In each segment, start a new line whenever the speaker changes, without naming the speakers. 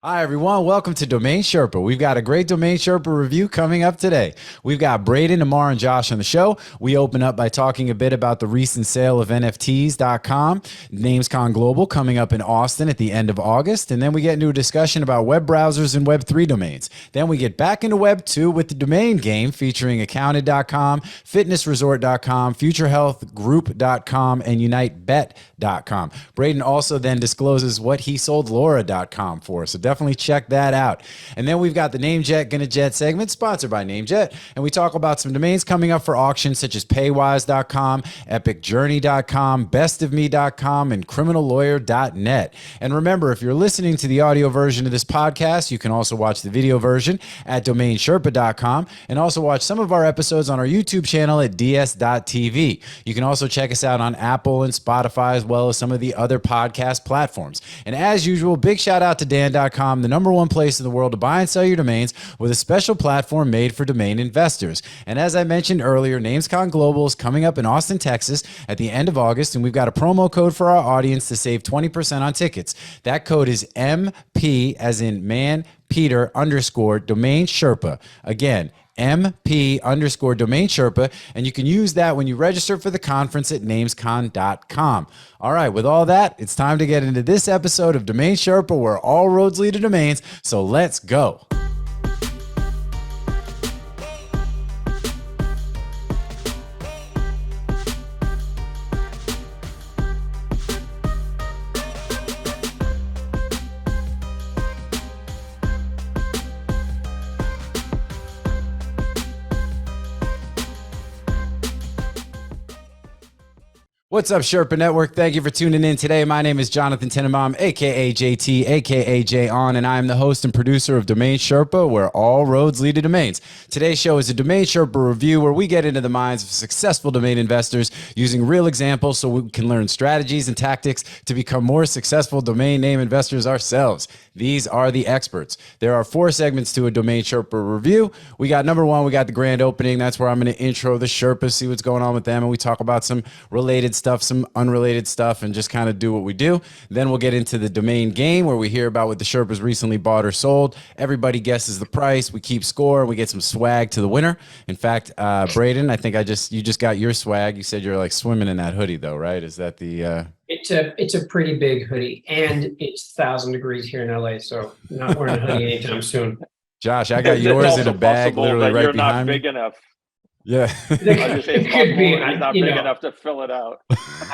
Hi, everyone. Welcome to Domain Sherpa. We've got a great Domain Sherpa review coming up today. We've got Braden, Ammar, and Josh on the show. We open up by talking a bit about the recent sale of NFTs.com, NamesCon Global coming up in Austin at the end of August. And then we get into a discussion about web browsers and Web3 domains. Then we get back into Web2 with the domain game featuring Accounted.com, FitnessResort.com, FutureHealthGroup.com, and UniteBet.com. Braden also then discloses what he sold Laura.com for. So definitely check that out. And then we've got the NameJet Gonna Jet segment sponsored by NameJet. And we talk about some domains coming up for auction such as Paywise.com, EpicJourney.com, BestOfMe.com, and CriminalLawyer.net. And remember, if you're listening to the audio version of this podcast, you can also watch the video version at DomainSherpa.com and also watch some of our episodes on our YouTube channel at ds.tv. You can also check us out on Apple and Spotify as well as some of the other podcast platforms. And as usual, big shout out to Dan.com, the number one place in the world to buy and sell your domains with a special platform made for domain investors. And as I mentioned earlier, NamesCon Global is coming up in Austin, Texas at the end of August, and we've got a promo code for our audience to save 20% on tickets. That code is MP as in man, Peter _ Domain Sherpa. Again, MP _ Domain Sherpa, and you can use that when you register for the conference at namescon.com. All right, with all that, it's time to get into this episode of Domain Sherpa where all roads lead to domains, so let's go. What's up, Sherpa Network? Thank you for tuning in today. My name is Jonathan Tenenbaum, a.k.a. JT, a.k.a. Jay On, and I am the host and producer of Domain Sherpa, where all roads lead to domains. Today's show is a Domain Sherpa review where we get into the minds of successful domain investors using real examples so we can learn strategies and tactics to become more successful domain name investors ourselves. These are the experts. There are 4 segments to a Domain Sherpa review. We got number 1, we got the grand opening. That's where I'm going to intro the Sherpas, see what's going on with them, and we talk about some related stuff, some unrelated stuff, and just kind of do what we do. Then we'll get into the domain game where we hear about what the Sherpas recently bought or sold. Everybody guesses the price. We keep score, and we get some swag to the winner. In fact, Braden, I think you just got your swag. You said you're like swimming in that hoodie though, right? Is that the...
It's a pretty big hoodie, and it's 1,000 degrees here in LA, so I'm not wearing a hoodie anytime soon.
Josh, I got yours in a bag literally right behind me.
You're not big enough.
Yeah.
It could be.
He's not big enough to fill it out.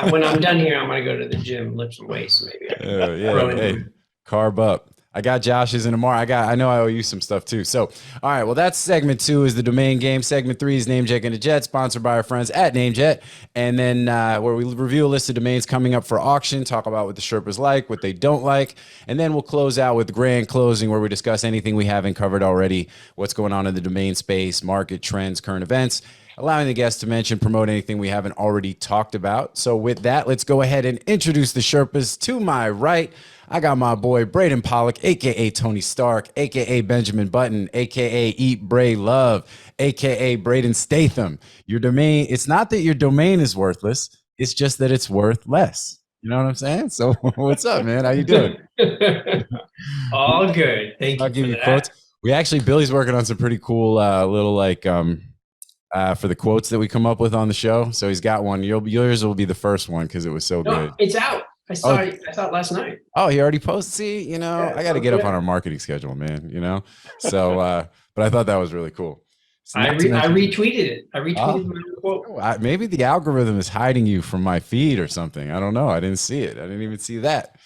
When I'm done here, I'm going to go to the gym, lift some weights, maybe.
Hey, carb up. I got Josh's and Ammar. I know I owe you some stuff too. So, all right. Well, that's segment 2 is the domain game. Segment 3 is NameJet Gonna Jet, sponsored by our friends at NameJet. And then where we review a list of domains coming up for auction, talk about what the Sherpas like, what they don't like. And then we'll close out with grand closing where we discuss anything we haven't covered already, what's going on in the domain space, market trends, current events, allowing the guests to mention, promote anything we haven't already talked about. So with that, let's go ahead and introduce the Sherpas. To my right, I got my boy Braden Pollock, a.k.a. Tony Stark, a.k.a. Benjamin Button, a.k.a. Eat, Bray, Love, a.k.a. Braden Statham. Your domain, it's not that your domain is worthless. It's just that it's worth less. You know what I'm saying? So what's up, man? How you doing?
All good. Thank you.
I'll give you quotes. Billy's working on some pretty cool little for the quotes that we come up with on the show. So he's got one. Yours will be the first one because it was so good.
It's out. I saw it last night.
Oh, he already posted. See, I got to get up on our marketing schedule, man. So, but I thought that was really cool.
I retweeted it. I retweeted the quote.
Maybe the algorithm is hiding you from my feed or something. I don't know. I didn't see it. I didn't even see that.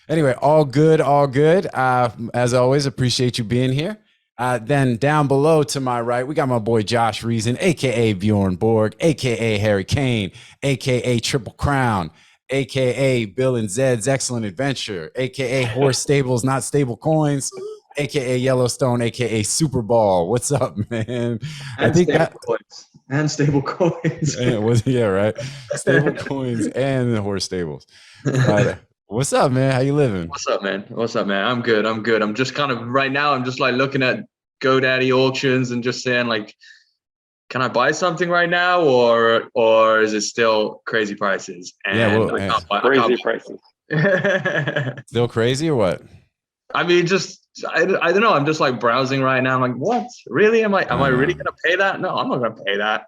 Anyway, all good. As always, appreciate you being here. Then down below to my right, we got my boy Josh Reason, a.k.a. Bjorn Borg, a.k.a. Harry Kane, a.k.a. Triple Crown, a.k.a. Bill and Zed's Excellent Adventure, a.k.a. Horse Stables, Not Stable Coins, a.k.a. Yellowstone, a.k.a. Super Ball. What's up, man?
And stable coins.
Yeah, right. Stable coins and the horse stables. What's up, man? How you living?
What's up, man? I'm good. I'm just kind of right now, I'm just like looking at GoDaddy auctions and just saying like, can I buy something right now, or is it still crazy prices? And
crazy prices.
Still crazy or what?
I mean, I don't know. I'm just like browsing right now. I'm like, what? Really? Am I really gonna pay that? No, I'm not gonna pay that.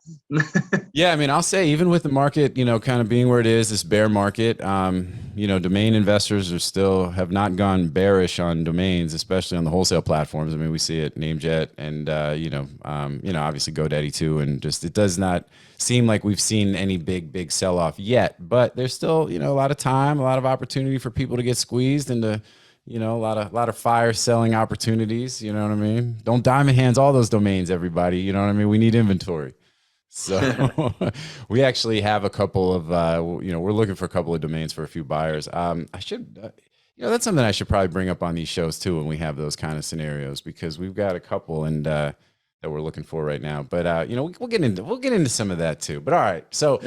Yeah, I mean, I'll say even with the market, kind of being where it is, this bear market, domain investors are still have not gone bearish on domains, especially on the wholesale platforms. I mean, we see it NameJet and obviously GoDaddy too, and just it does not seem like we've seen any big sell off yet. But there's still a lot of time, a lot of opportunity for people to get squeezed into. A lot of fire selling opportunities. You know what I mean? Don't diamond hands all those domains, everybody. You know what I mean? We need inventory. So we actually have a couple of, we're looking for a couple of domains for a few buyers. I should, that's something I should probably bring up on these shows too when we have those kind of scenarios, because we've got a couple and that we're looking for right now. But we'll get into some of that too. But all right, so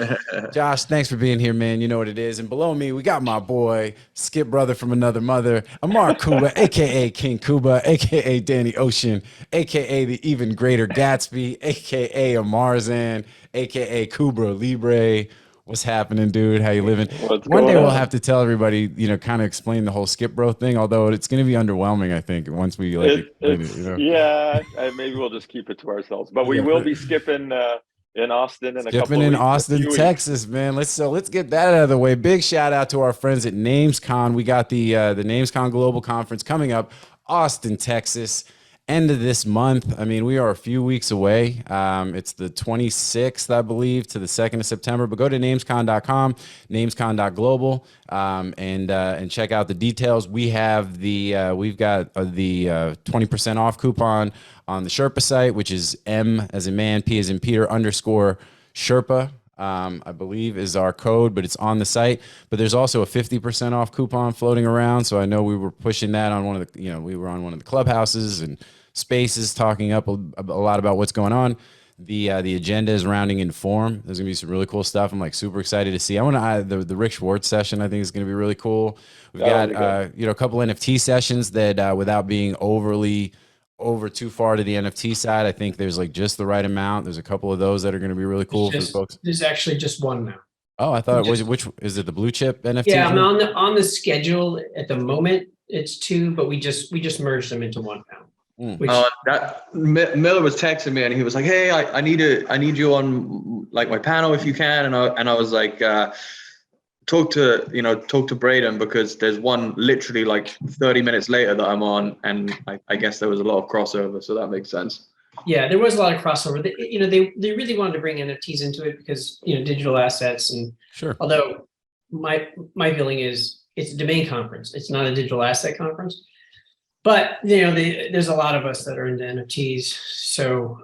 Josh, thanks for being here, man. You know what it is. And below me, we got my boy, Skip brother from another mother, Ammar Kuba, aka King Kuba, aka Danny Ocean, aka the even greater Gatsby, aka Amarzan, aka Kuba Libre. What's happening, dude? How you living?
What's
One day
going
we'll
on?
have to tell everybody, kind of explain the whole Skip Bro thing. Although it's going to be underwhelming, I think, once we explain it.
It's yeah. Maybe we'll just keep it to ourselves. But we
Yeah,
will be skipping in Austin in a couple
skipping
of
in
weeks.
Austin,
A few weeks.
Texas, man. Let's get that out of the way. Big shout out to our friends at NamesCon. We got the NamesCon Global Conference coming up, Austin, Texas, end of this month. I mean, we are a few weeks away. It's the 26th, I believe, to the 2nd of September. But go to namescon.com, namescon.global, and check out the details. We've got the 20% off coupon on the Sherpa site, which is M as in man, P as in Peter _Sherpa. I believe is our code, but it's on the site. But there's also a 50% off coupon floating around. So I know we were pushing that on one of the, we were on one of the clubhouses and spaces talking up a lot about what's going on. The agenda is rounding in form. There's gonna be some really cool stuff. I'm like super excited to see. I want to the Rick Schwartz session. I think is gonna be really cool. We've got a couple NFT sessions that without being over too far to the NFT side. I think there's like just the right amount. There's a couple of those that are going to be really cool for folks.
There's actually just one now.
Oh, I thought which is it, the blue chip NFT?
Yeah, I'm on the schedule at the moment. It's two, but we just merged them into one now.
Miller was texting me and he was like, "Hey, I need you on like my panel if you can." And I was like, talk to Braden, because there's one literally like 30 minutes later that I'm on, and I guess there was a lot of crossover, so that makes sense.
Yeah, there was a lot of crossover. They really wanted to bring NFTs into it because digital assets, and
Sure.
Although my feeling is it's a domain conference, it's not a digital asset conference. But there's a lot of us that are into NFTs, so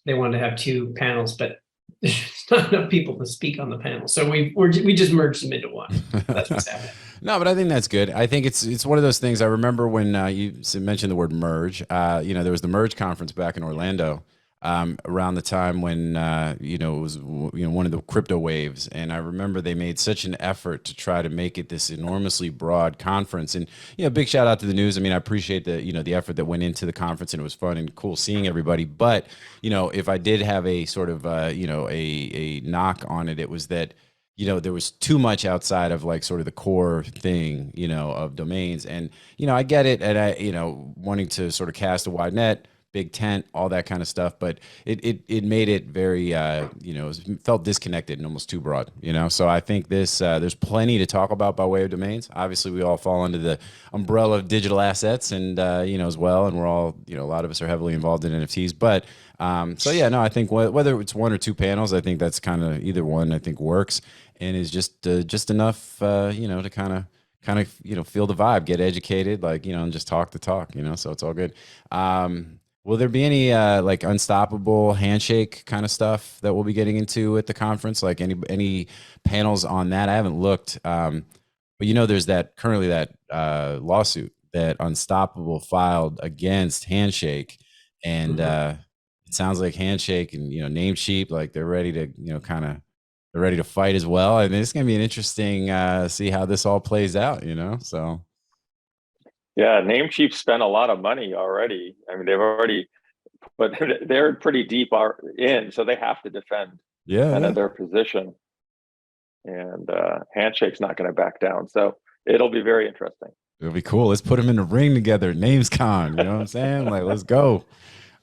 they wanted to have two panels, but there's not enough people to speak on the panel, so we just merged them into one. That's what's happening.
No, but I think that's good. I think it's one of those things. I remember when you mentioned the word merge. There was the Merge conference back in Orlando around the time when it was one of the crypto waves, and I remember they made such an effort to try to make it this enormously broad conference. And big shout out to the news. I mean, I appreciate the effort that went into the conference, and it was fun and cool seeing everybody. But if I did have a sort of a knock on it, it was that there was too much outside of like sort of the core thing, of domains. And, I get it. And wanting to sort of cast a wide net, big tent, all that kind of stuff. But it made it very, it felt disconnected and almost too broad, So I think there's plenty to talk about by way of domains. Obviously, we all fall under the umbrella of digital assets and, as well. And we're all, a lot of us are heavily involved in NFTs. But I think whether it's one or two panels, I think that's kind of either one I think works and is just enough, to kind of feel the vibe, get educated, and just talk the talk, so it's all good. Will there be any like unstoppable handshake kind of stuff that we'll be getting into at the conference? Like any panels on that? I haven't looked, but there's currently that lawsuit that Unstoppable filed against Handshake, and it sounds like Handshake and Namecheap, like they're ready to they're ready to fight as well. I mean, it's gonna be an interesting see how this all plays out. So.
Yeah, Namecheap spent a lot of money already. I mean, but they're pretty deep in, so they have to defend their position. And Handshake's not going to back down, so it'll be very interesting.
It'll be cool. Let's put them in the ring together. Names con. You know what I'm saying? Like, let's go.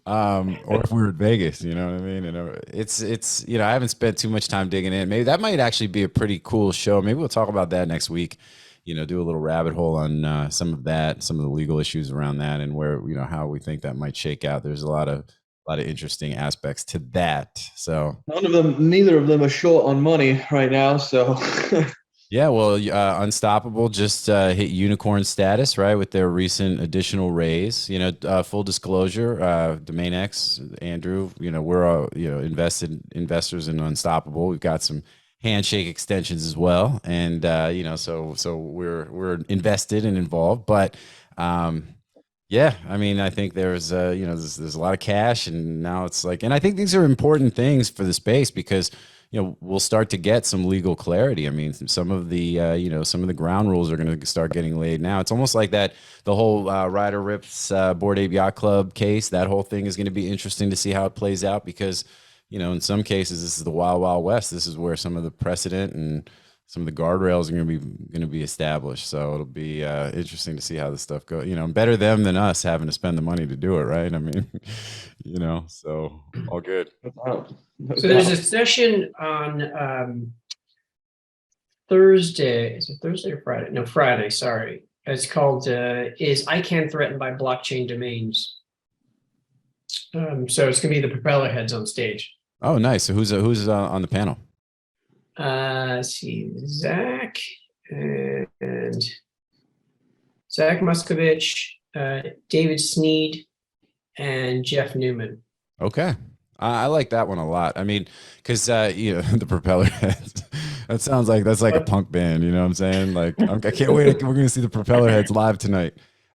Or if we were in Vegas, you know what I mean? And it's you know, I haven't spent too much time digging in. Maybe that might actually be a pretty cool show. Maybe we'll talk about that next week. You know, do a little rabbit hole on some of that, some of the legal issues around that, and where, you know, how we think that might shake out. There's a lot of interesting aspects to that. So
neither of them are short on money right now. So
yeah, well, Unstoppable just hit unicorn status, right, with their recent additional raise. You know, full disclosure, DomainX, Andrew, you know, we're all, you know, investors in Unstoppable. We've got some handshake extensions as well, and you know, so we're invested and involved. But yeah, I mean, I think there's you know, there's a lot of cash, and now it's like, and I think these are important things for the space because, you know, we'll start to get some legal clarity. I mean, some of the, you know, some of the ground rules are going to start getting laid now. It's almost like that, the whole Ryder Rips Bored Ape Yacht Club case, that whole thing is going to be interesting to see how it plays out because, you know, in some cases, this is the wild, wild west. This is where some of the precedent and some of the guardrails are going to be established. So it'll be interesting to see how this stuff goes. You know, better them than us having to spend the money to do it, right? I mean, you know, so all good.
So there's a session on Thursday. Is it Thursday or Friday? No, Friday. Sorry. It's called "Is ICANN Threatened by Blockchain Domains?" So it's going to be the propeller heads on stage.
Oh, nice. So who's on the panel?
Let's see, Zach and Zach Muskovich, David Sneed, and Jeff Newman.
Okay. I like that one a lot. I mean, because you know, the propeller heads. That sounds like that's like a punk band. You know what I'm saying? Like, I can't wait. We're gonna see the propeller heads live tonight.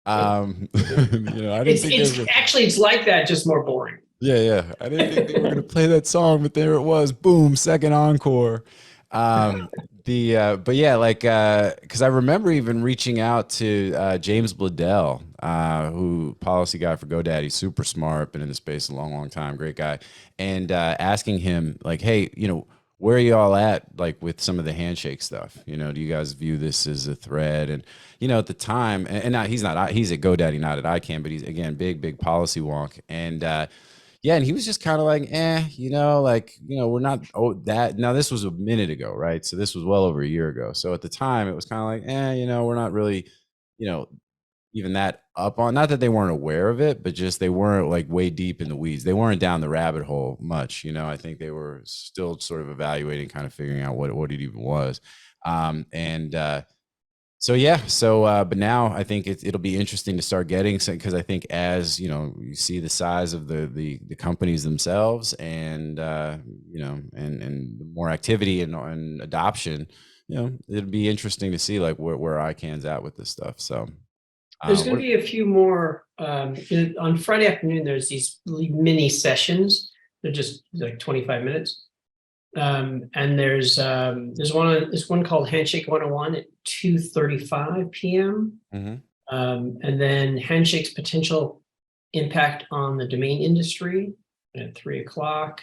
You know, I didn't think
it's like that, just more boring.
Yeah. I didn't think they were gonna play that song, but there it was. Boom, second encore. But yeah, like, cause I remember even reaching out to, James Bladell, who policy guy for GoDaddy, super smart, been in the space a long, long time, great guy. And, asking him like, hey, you know, where are you all at, like with some of the handshake stuff? You know, do you guys view this as a threat? And, you know, at the time, and now he's at GoDaddy, not at ICANN, but he's, again, big policy wonk. And, yeah, and he was just kind of like, you know, like, you know, we're not, that. Now, this was a minute ago, right? So this was well over a year ago. So at the time, it was kind of like, you know, we're not really, you know, even that up on, not that they weren't aware of it, but just they weren't like way deep in the weeds. They weren't down the rabbit hole much, you know. I think they were still sort of evaluating, kind of figuring out what it even was. So yeah, but now I think it'll be interesting to start getting, because I think as you know, you see the size of the companies themselves, and you know, and more activity and adoption, you know, it'll be interesting to see like where ICANN's at with this stuff. So
there's going to be a few more on Friday afternoon. There's these mini sessions. They're just like 25 minutes. And there's one called Handshake 101 at 2:35 p.m.
Mm-hmm.
And then Handshake's potential impact on the domain industry at 3 o'clock.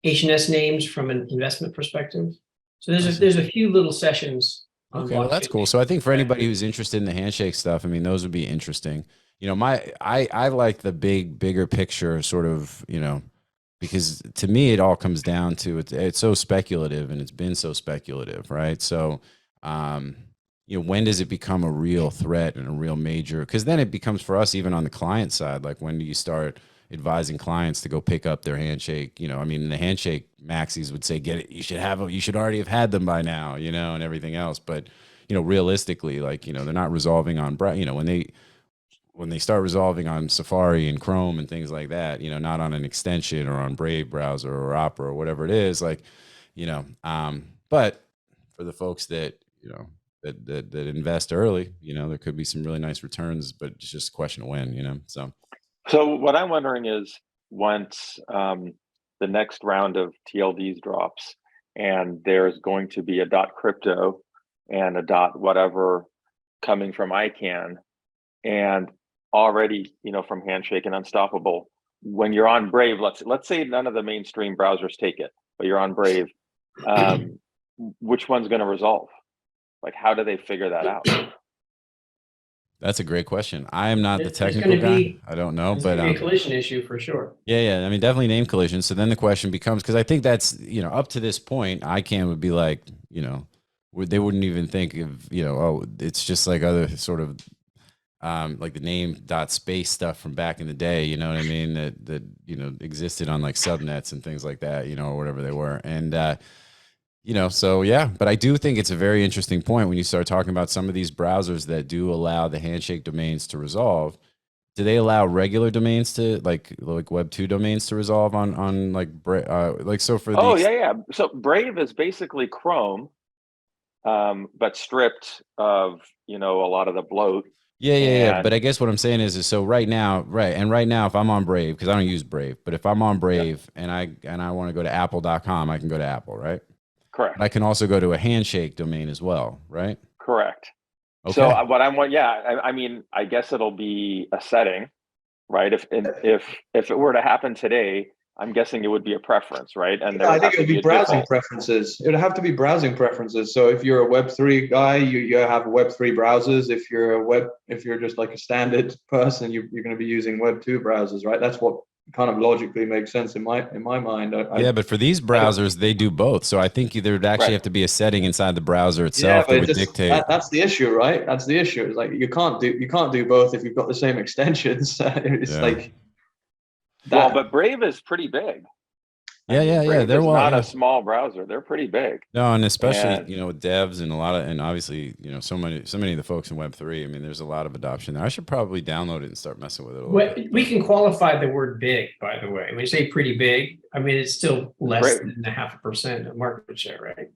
H&S names from an investment perspective. So there's a few little sessions.
Okay, well, that's cool. So I think for anybody who's interested in the handshake stuff, I mean, those would be interesting. You know, I like the bigger picture sort of, you know, because to me, it all comes down to it's so speculative, and it's been so speculative, right? So, you know, when does it become a real threat and a real major? Because then it becomes for us, even on the client side, like when do you start advising clients to go pick up their handshake? You know, I mean, the handshake maxis would say, get it, you should already have had them by now, you know, and everything else. But, you know, realistically, like, you know, they're not resolving on, you know, when they start resolving on Safari and Chrome and things like that, you know, not on an extension or on Brave browser or Opera or whatever it is, like, you know, but for the folks that, you know, that invest early, you know, there could be some really nice returns, but it's just a question of when, you know. So
what I'm wondering is, once the next round of TLDs drops, and there's going to be a .crypto and a .whatever coming from ICANN, and already, you know, from Handshake and Unstoppable, when you're on Brave, let's say none of the mainstream browsers take it, but you're on Brave, which one's going to resolve? Like, how do they figure that out?
That's a great question. I am not the
There's
technical
gonna
guy.
be-
I don't know,
It's
but
gonna be a collision issue for sure.
yeah. I mean, definitely name collision. So then the question becomes, because I think that's, up to this point, ICANN would be like, they wouldn't even think of, oh, it's just like other sort of like the name dot space stuff from back in the day, you know what I mean? That existed on like subnets and things like that, or whatever they were. And so yeah, but I do think it's a very interesting point when you start talking about some of these browsers that do allow the handshake domains to resolve. Do they allow regular domains to like Web 2 domains to resolve on like so for
Oh,
these?
yeah. So Brave is basically Chrome, but stripped of, a lot of the bloat.
Yeah.
And
But I guess what I'm saying is so right now, if I'm on Brave, because I don't use Brave, but if I'm on Brave and I want to go to apple.com, I can go to Apple, right?
correct.
But I can also go to a handshake domain as well, right?
Correct.
Okay.
So I mean, I guess it'll be a setting, right? If it were to happen today, I'm guessing it would be a preference, right? And
I think it would be browsing preferences. It would have to be browsing preferences. So if you're a Web3 guy, you have Web3 browsers. If you're just like a standard person, you're going to be using Web2 browsers, right? That's what kind of logically makes sense in my mind.
Yeah, but for these browsers, they do both. So I think there would actually have to be a setting inside the browser itself that would dictate.
That's the issue, right? That's the issue. It's like you can't do both if you've got the same extensions. It's like that.
Well, but Brave is pretty big.
Yeah.
Brave
They're
is not a small browser. They're pretty big.
No, and especially with devs and and obviously so many of the folks in Web3. I mean, there's a lot of adoption there. I should probably download it and start messing with it a little bit.
We can qualify the word big, by the way. When you say pretty big, I mean it's still less than 0.5% of market share, right?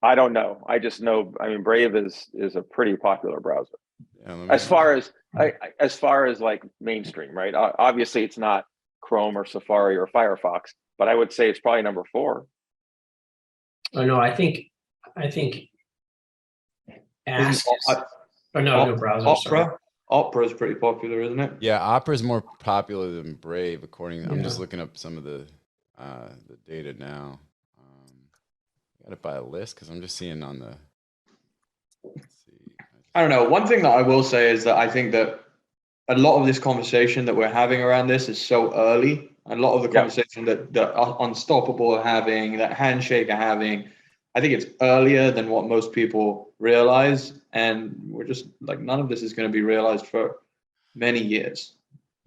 I don't know. I just know. I mean, Brave is a pretty popular browser. Yeah, as far as like mainstream, right? Obviously, it's not Chrome or Safari or Firefox, but I would say it's probably number 4.
Oh no, I think Ask no browser.
Opera is pretty popular, isn't it?
Yeah, Opera is more popular than Brave, I'm just looking up some of the data now. Got it by a list because I'm just seeing on the. Let's see.
I don't know. One thing that I will say is that I think that a lot of this conversation that we're having around this is so early. A lot of the conversation that Unstoppable are having, that Handshake are having, I think it's earlier than what most people realize. And we're just like, none of this is going to be realized for many years.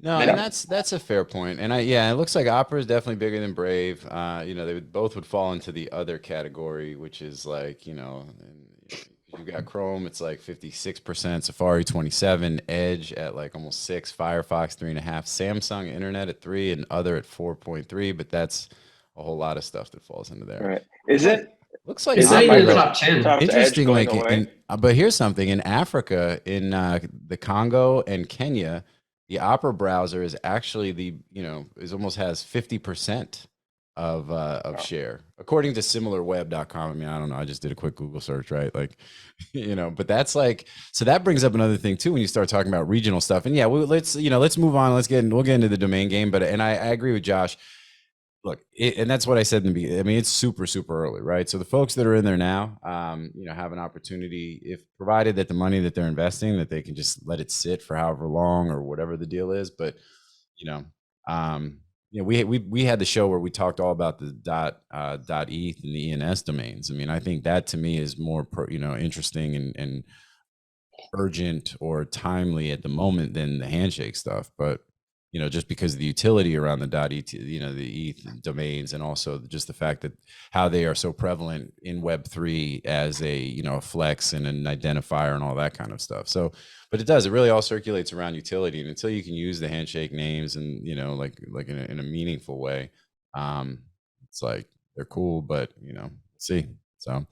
No, and that's a fair point. And it looks like Opera is definitely bigger than Brave. They both would fall into the other category, which is like, you've got Chrome, it's like 56%, Safari 27%, Edge at like almost 6%, Firefox 3.5%, Samsung Internet at 3%, and other at 4.3%. But that's a whole lot of stuff that falls into there.
Right? Is it?
Looks like
it's not even the top 10.
Interesting, but here's something in Africa, in the Congo and Kenya, the Opera browser is actually almost has 50% of share, according to similarweb.com. I mean, I don't know. I just did a quick Google search, right? Like, but that's like, so that brings up another thing too when you start talking about regional stuff. And let's move on. We'll get into the domain game. But I agree with Josh. Look, and that's what I said in the beginning. I mean, it's super, super early, right? So the folks that are in there now, have an opportunity, if provided that the money that they're investing, that they can just let it sit for however long or whatever the deal is. But, we had the show where we talked all about the .eth and the ENS domains. I mean, I think that to me is more, interesting and urgent or timely at the moment than the handshake stuff. But just because of the utility around the .eth, the ETH domains, and also just the fact that how they are so prevalent in Web3 as a flex and an identifier and all that kind of stuff. So, but it really all circulates around utility, and until you can use the handshake names and like in a meaningful way, it's like they're cool, but see. So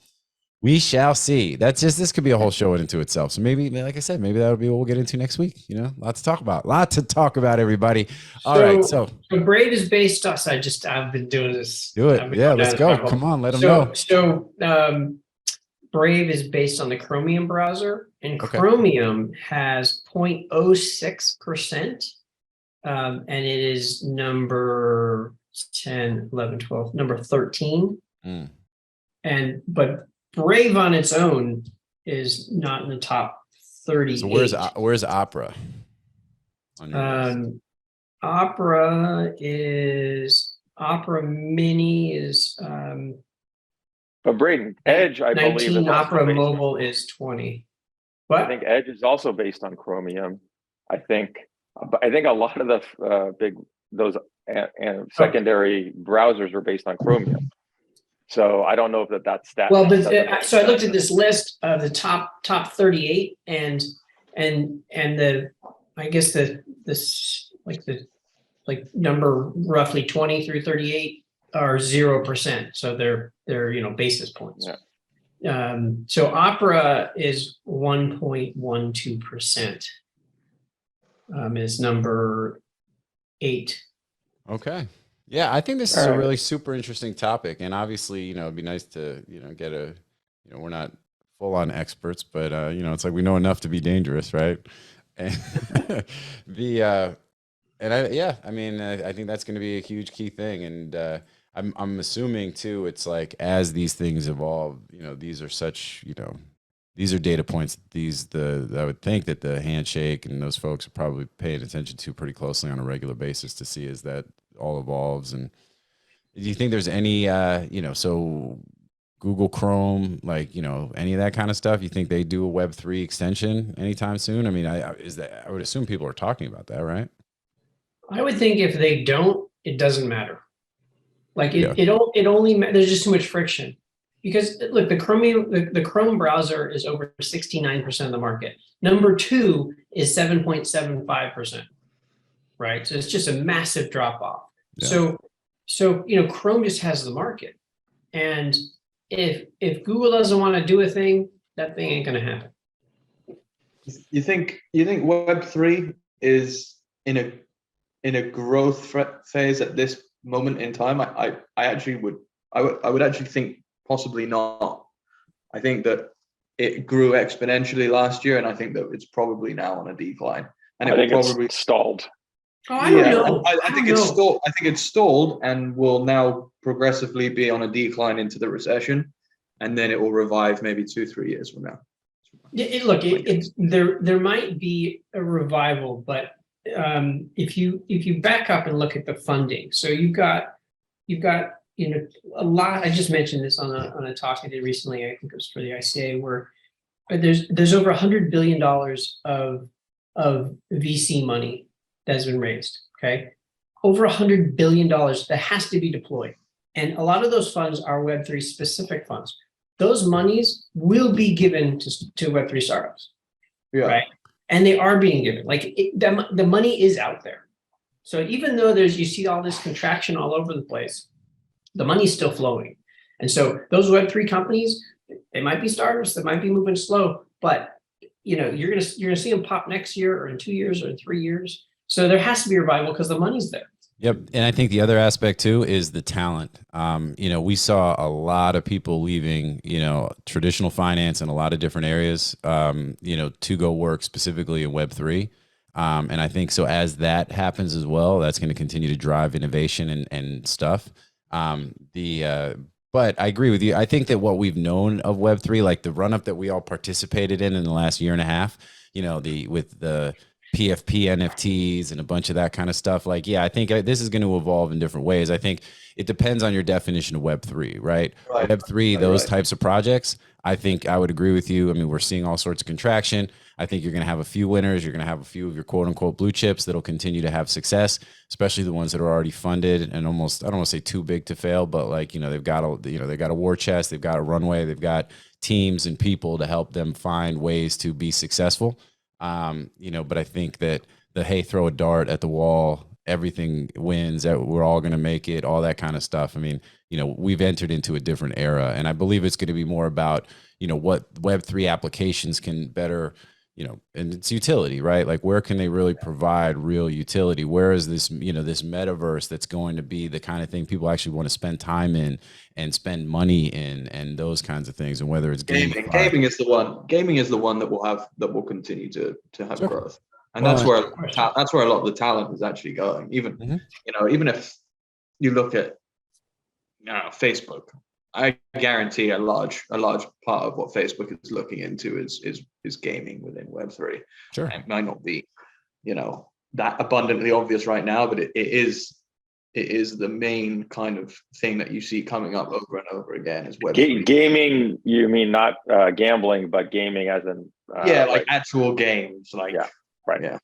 we shall see. This could be a whole show into itself. So maybe, like I said, maybe that'll be what we'll get into next week. Lot to talk about, everybody. All right. So
Braid is based on, I've been doing this.
Do it. Yeah, let's go. Come on, let them know.
So Brave is based on the Chromium browser, and Chromium has 0.06%. And it is number 10, 11, 12, number 13. But Brave on its own is not in the top 38.
So where's Opera on your list?
Opera Mini is
But Braden, Edge, I believe,
19.
is also
Opera
based.
Mobile is 20.
I
What?
think Edge is also based on Chromium. I think a lot of the big those secondary browsers are based on Chromium. So I don't know if that's stat.
Well, but
doesn't make
so I looked
sense.
at this list of the top 38, and the I guess this like number roughly 20 through 38 are 0%. So they're basis points.
Yeah.
So Opera is 1.12%. Is number 8.
Okay. Yeah, I think this is a really super interesting topic. And obviously, it'd be nice to, get a, we're not full on experts, but, it's like we know enough to be dangerous, right? And I think that's going to be a huge key thing. And I'm assuming too, it's like as these things evolve, these are such, these are data points. I would think that the handshake and those folks are probably paying attention to pretty closely on a regular basis to see as that all evolves. And do you think there's any, so Google Chrome, like, any of that kind of stuff, you think they do a Web3 extension anytime soon? I mean, I would assume people are talking about that, right?
I would think if they don't, it doesn't matter. Like it only there's just too much friction. Because look, the Chrome browser is over 69% of the market. Number 2 is 7.75%, right? So it's just a massive drop off. Yeah. So Chrome just has the market, and if Google doesn't want to do a thing, that thing ain't going to happen.
You think Web3 is in a growth phase at this moment in time? I would actually think possibly not. I think that it grew exponentially last year, and I think that it's probably now on a decline. And
I think it's stalled.
Oh, I don't know.
I think it's stalled. I think it's stalled and will now progressively be on a decline into the recession, and then it will revive maybe 2-3 years from now.
There might be a revival, but if you back up and look at the funding, so you've got a lot. I just mentioned this on a talk I did recently. I think it was for the ICA, where there's over $100 billion of VC money that has been raised. Okay, over $100 billion that has to be deployed, and a lot of those funds are Web3 specific funds. Those monies will be given to Web3 startups, right? And they are being given. Like the money is out there. So even though you see all this contraction all over the place, the money's still flowing. And so those Web3 companies, they might be startups, they might be moving slow, but you're gonna see them pop next year or in 2 years or in 3 years. So there has to be a revival because the money's there.
Yep. And I think the other aspect too is the talent. We saw a lot of people leaving, traditional finance in a lot of different areas, to go work specifically in Web3. And I think so as that happens as well, that's going to continue to drive innovation and stuff. But I agree with you. I think that what we've known of Web3, like the run up that we all participated in the last year and a half, with the PFP NFTs and a bunch of that kind of stuff. Like, yeah, I think this is going to evolve in different ways. I think it depends on your definition of Web3, right? Web3, those types of projects, I think I would agree with you. I mean, we're seeing all sorts of contraction. I think you're going to have a few winners. You're going to have a few of your quote unquote blue chips that'll continue to have success, especially the ones that are already funded and almost, I don't want to say too big to fail, but like, they've got a war chest, they've got a runway, they've got teams and people to help them find ways to be successful. But I think that hey, throw a dart at the wall, everything wins, we're all going to make it, all that kind of stuff. I mean, we've entered into a different era, and I believe it's going to be more about, what Web3 applications can better, and it's utility, right? Like where can they really provide real utility? Where is this, this metaverse that's going to be the kind of thing people actually want to spend time in and spend money in, and those kinds of things. And whether it's
gaming is the one that will continue to have growth. And that's where a lot of the talent is actually going. Even, even if you look at Facebook, I guarantee a large part of what Facebook is looking into is gaming within Web3.
Sure.
It might not be, that abundantly obvious right now, but it is the main kind of thing that you see coming up over and over again is Web3.
Gaming, you mean not gambling, but gaming as in
like actual games,
right.
Yeah.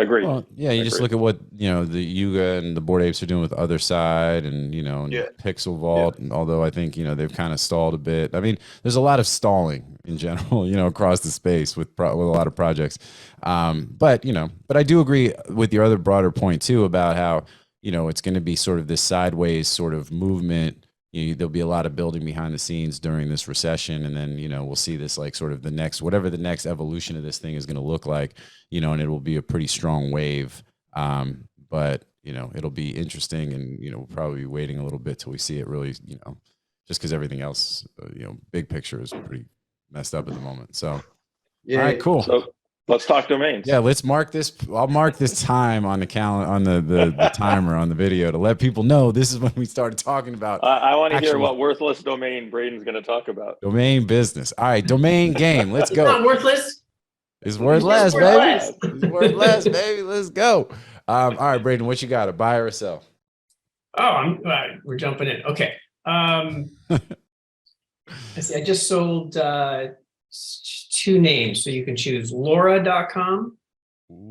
Agreed.
Well, yeah, you just look at what the Yuga and the Bored Apes are doing with Other Side, and and Pixel Vault. And although I think they've kind of stalled a bit. I mean, there's a lot of stalling in general, across the space with a lot of projects. But I do agree with your other broader point too about how it's going to be sort of this sideways sort of movement. There'll be a lot of building behind the scenes during this recession, and then we'll see this like sort of whatever the next evolution of this thing is going to look like, and it will be a pretty strong wave. But it'll be interesting, and we'll probably be waiting a little bit till we see it really, just because everything else, big picture is pretty messed up at the moment. So, all right, cool.
So let's talk domains.
Yeah, let's mark this. I'll mark this time on the calendar, on the timer on the video to let people know this is when we started talking about.
I want to hear what worthless domain Braden's going to talk about.
Domain business. All right, domain game. Let's go.
It's not worthless.
It's worthless, baby. It's worthless, baby. Let's go. All right, Braden, what you got? A buy or a sell?
Oh, we're jumping in. Okay. Let's see. I just sold 2 names, so you can choose. Laura.com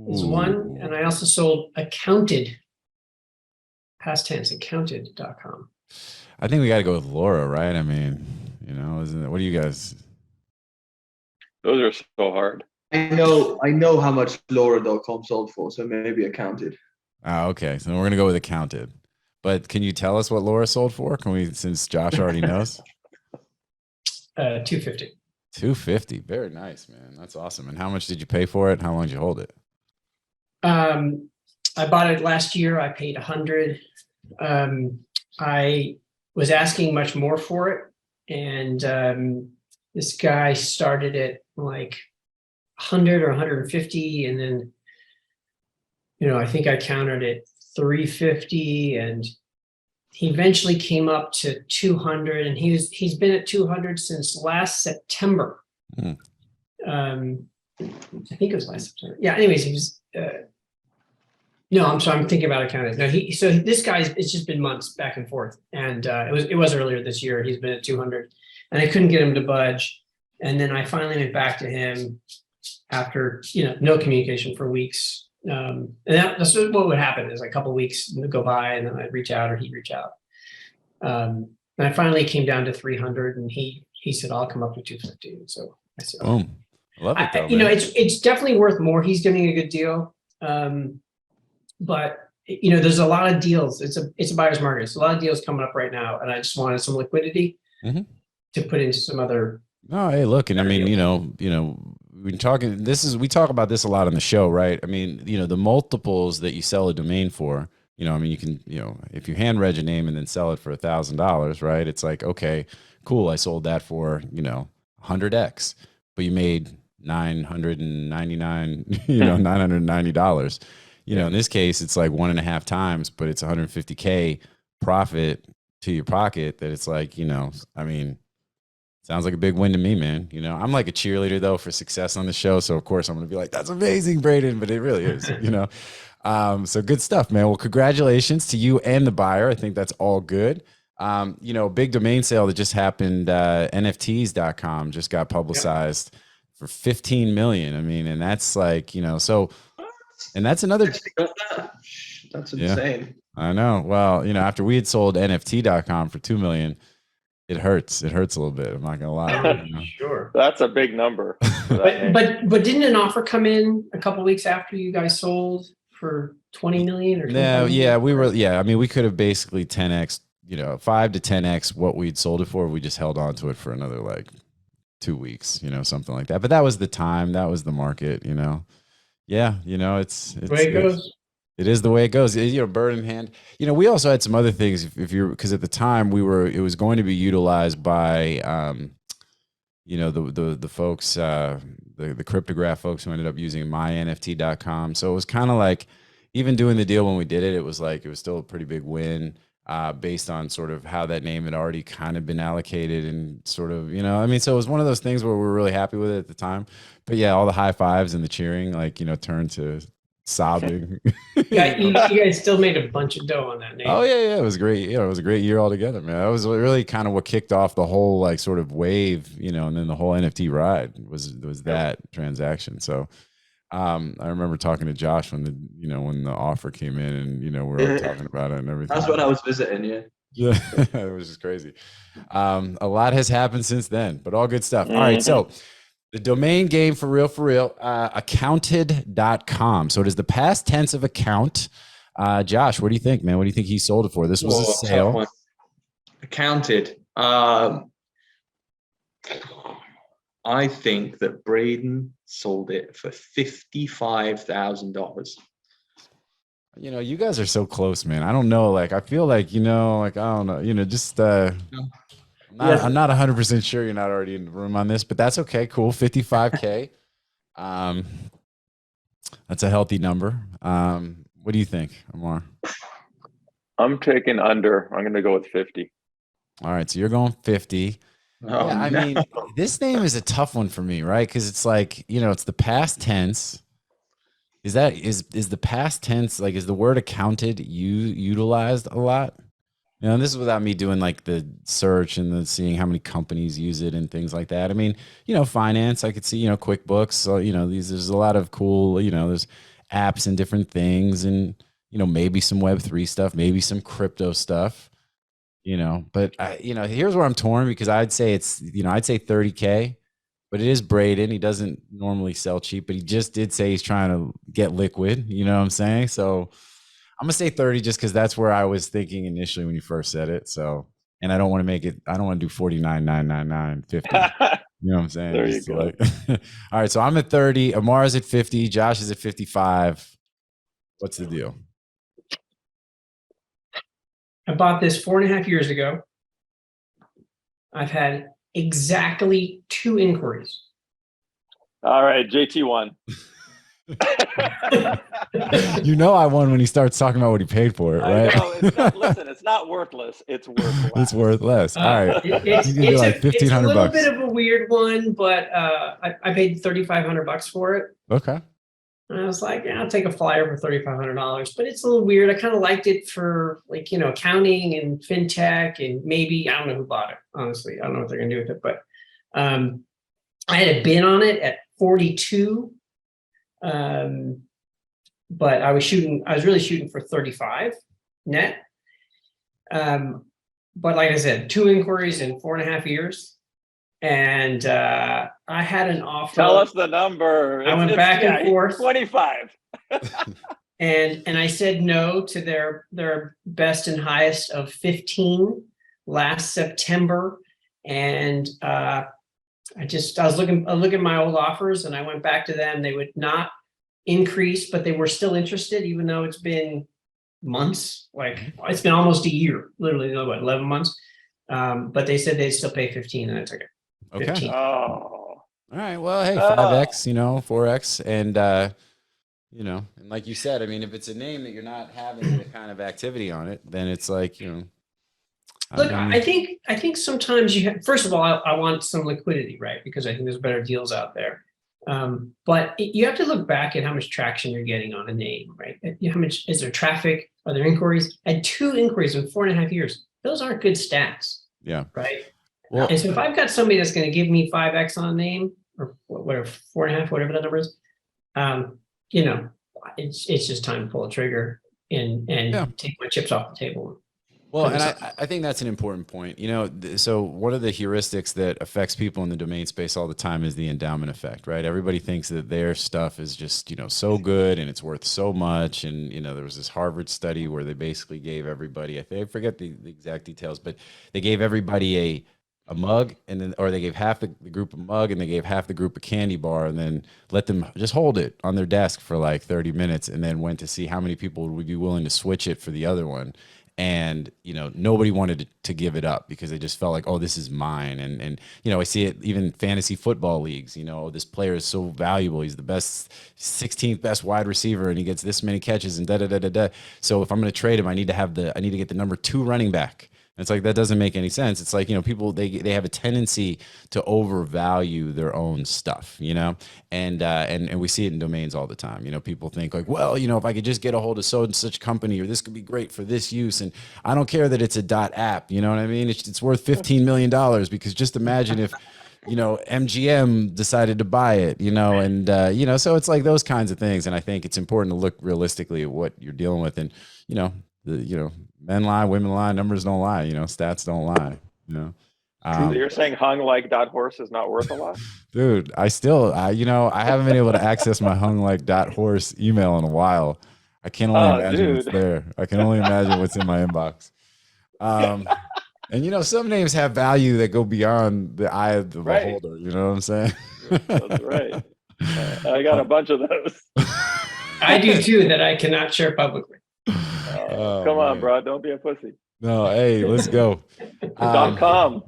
is one, and I also sold accounted, past tense, accounted.com.
I think we got to go with Laura, right? I mean, isn't it? What do you guys?
Those are so hard.
I know how much Laura.com sold for, so maybe accounted.
Okay, so we're gonna go with accounted. But can you tell us what Laura sold for? Can we, since Josh already knows?
$250.
$250. Very nice, man. That's awesome. And how much did you pay for it? How long did you hold it?
I bought it last year. I paid $100. I was asking much more for it, and this guy started at like 100 or 150, and then I think I countered it 350, and he eventually came up to 200, and he's been at 200 since last September. I think it was last September. Yeah. Anyways, he was. No, I'm sorry. I'm thinking about accounting. No, so this guy's. It's just been months back and forth, and it was earlier this year. He's been at 200, and I couldn't get him to budge, and then I finally went back to him after no communication for weeks. And that's what would happen is a couple of weeks would go by, and then I'd reach out or he'd reach out. And I finally came down to 300, and he said, I'll come up to 250. So I said,
boom. I love it though,
it's definitely worth more. He's getting a good deal. But there's a lot of deals. It's a buyer's market. There's a lot of deals coming up right now, and I just wanted some liquidity to put into some other.
Oh, hey, look, and I mean, we talk about this a lot on the show, right? I mean, the multiples that you sell a domain for, I mean, you can, if you hand reg a name and then sell it for $1,000, right? It's like, okay, cool. I sold that for, 100x, but you made $999, $990. In this case, it's like 1.5 times, but it's 150K profit to your pocket that it's like, I mean, sounds like a big win to me, man. I'm like a cheerleader though for success on the show. So of course I'm going to be like, that's amazing, Braden, but it really is, so good stuff, man. Well, congratulations to you and the buyer. I think that's all good. Big domain sale that just happened, NFTs.com just got publicized for 15 million. I mean, and that's like, so, and that's another,
that's insane.
Yeah, I know. Well, after we had sold NFT.com for 2 million, it hurts. It hurts a little bit. I'm not gonna lie.
Sure.
That's a big number.
But didn't an offer come in a couple of weeks after you guys sold for 20 million or?
No, yeah, we were. Yeah, I mean, we could have basically 10x, 5 to 10x what we'd sold it for. We just held on to it for another like 2 weeks, something like that. But that was the time. That was the market. Yeah, it's
the way it goes.
It is the way it goes. Bird in hand. We also had some other things. Because at the time it was going to be utilized by, the folks, the cryptograph folks who ended up using mynft.com. So it was kind of like, even doing the deal when we did it, it was still a pretty big win. based on sort of how that name had already kind of been allocated and sort of, I mean, so it was one of those things where we were really happy with it at the time. But yeah, all the high fives and the cheering, like, turned to sobbing.
Yeah, you guys still made a bunch of dough on that name.
Oh yeah, it was great. It was a great year altogether, man. That was really kind of what kicked off the whole like sort of wave, and then the whole NFT ride was that transaction. So I remember talking to Josh when the offer came in, and we were all talking about it and everything.
That's when I was visiting you.
Yeah, it was just crazy. A lot has happened since then, but all good stuff. All right, so the domain game for real, accounted.com. So it is the past tense of account. Josh, what do you think, man? What do you think he sold it for? This was a sale.
Accounted. I think that Braden sold it for $55,000.
You guys are so close, man. I don't know. Like, I feel like, like, I don't know, just, I'm not 100% sure you're not already in the room on this, but that's okay. Cool. 55K. That's a healthy number. What do you think, Ammar?
I'm taking under. I'm going to go with 50.
All right. So you're going 50.
Oh,
yeah, I mean, this name is a tough one for me, right? Because it's like, it's the past tense. Is the past tense, like, is the word accounted utilized a lot? And this is without me doing like the search and seeing how many companies use it and things like that. I mean, finance, I could see, QuickBooks. So, there's a lot of cool, there's apps and different things, and, maybe some Web3 stuff, maybe some crypto stuff. But here's where I'm torn, because I'd say it's, I'd say 30K, but it is Braden. He doesn't normally sell cheap, but he just did say he's trying to get liquid. You know what I'm saying? So I'm gonna say 30 just because that's where I was thinking initially when you first said it. So, and I don't want to do 49,999, 50. You know what I'm saying?
There you go.
All right. So I'm at 30. Ammar's at 50. Josh is at 55. What's the deal?
I bought this 4.5 years ago. I've had exactly 2 inquiries.
All right, JT won.
I won when he starts talking about what he paid for it, right?
I know, it's not worthless. It's worth less.
It's worth less. All right.
It's
like $1,500.
a little bit of a weird one, but I paid $3,500 for it.
Okay.
And I was like, yeah, I'll take a flyer for $3,500, but it's a little weird. I kind of liked it for like, accounting and fintech, and maybe, I don't know who bought it. Honestly, I don't know what they're going to do with it, but I had a bid on it at 42. But I was really shooting for 35 net. But like I said, 2 inquiries in 4.5 years. And I had an offer.
Tell us the number.
I went back and forth.
25.
and I said no to their best and highest of 15 last September. And I was looking at my old offers, and I went back to them. They would not increase, but they were still interested, even though it's been months. Like, it's been almost a year, literally, 11 months. But they said they'd still pay 15, and I took it.
Okay.
15.
Oh.
All right. Well, hey, 5X, 4X. And, and like you said, I mean, if it's a name that you're not having the kind of activity on it, then it's like,
Look, I think sometimes first of all, I want some liquidity, right? Because I think there's better deals out there. But you have to look back at how much traction you're getting on a name, right? How much is there traffic? Are there inquiries? I had 2 inquiries in 4.5 years. Those aren't good stats.
Yeah.
Right.
Well,
and so if I've got somebody that's going to give me 5X on a name, or whatever, 4.5, whatever that number is, it's just time to pull the trigger and take my chips off the table.
Well, and I think that's an important point. So one of the heuristics that affects people in the domain space all the time is the endowment effect, right? Everybody thinks that their stuff is just, so good and it's worth so much. And, there was this Harvard study where they basically gave everybody, I forget the exact details, but they gave everybody a mug, or they gave half the group a mug, and they gave half the group a candy bar, and then let them just hold it on their desk for like 30 minutes, and then went to see how many people would be willing to switch it for the other one. And, nobody wanted to give it up because they just felt like, oh, this is mine. And, I see it even fantasy football leagues, this player is so valuable. He's the best 16th best wide receiver and he gets this many catches and da, da, da, da, da. So if I'm going to trade him, I need to get the number 2 running back. It's like, that doesn't make any sense. It's like, people, they have a tendency to overvalue their own stuff, and we see it in domains all the time. People think like, well, if I could just get a hold of so and such company, or this could be great for this use. And I don't care that it's a .app, you know what I mean? It's worth $15 million because just imagine if, MGM decided to buy it, and, so it's like those kinds of things. And I think it's important to look realistically at what you're dealing with. And, men lie, women lie, numbers don't lie, stats don't lie,
So you're saying hung like .horse is not worth a lot?
Dude, I haven't been able to access my hung like .horse email in a while. I can only imagine what's there. I can only imagine what's in my inbox. And some names have value that go beyond the eye of the beholder. You know what I'm saying?
That's right. I got a bunch of those.
I do too, that I cannot share publicly.
Come on, bro. Don't be a pussy.
No, hey, let's go.
.com.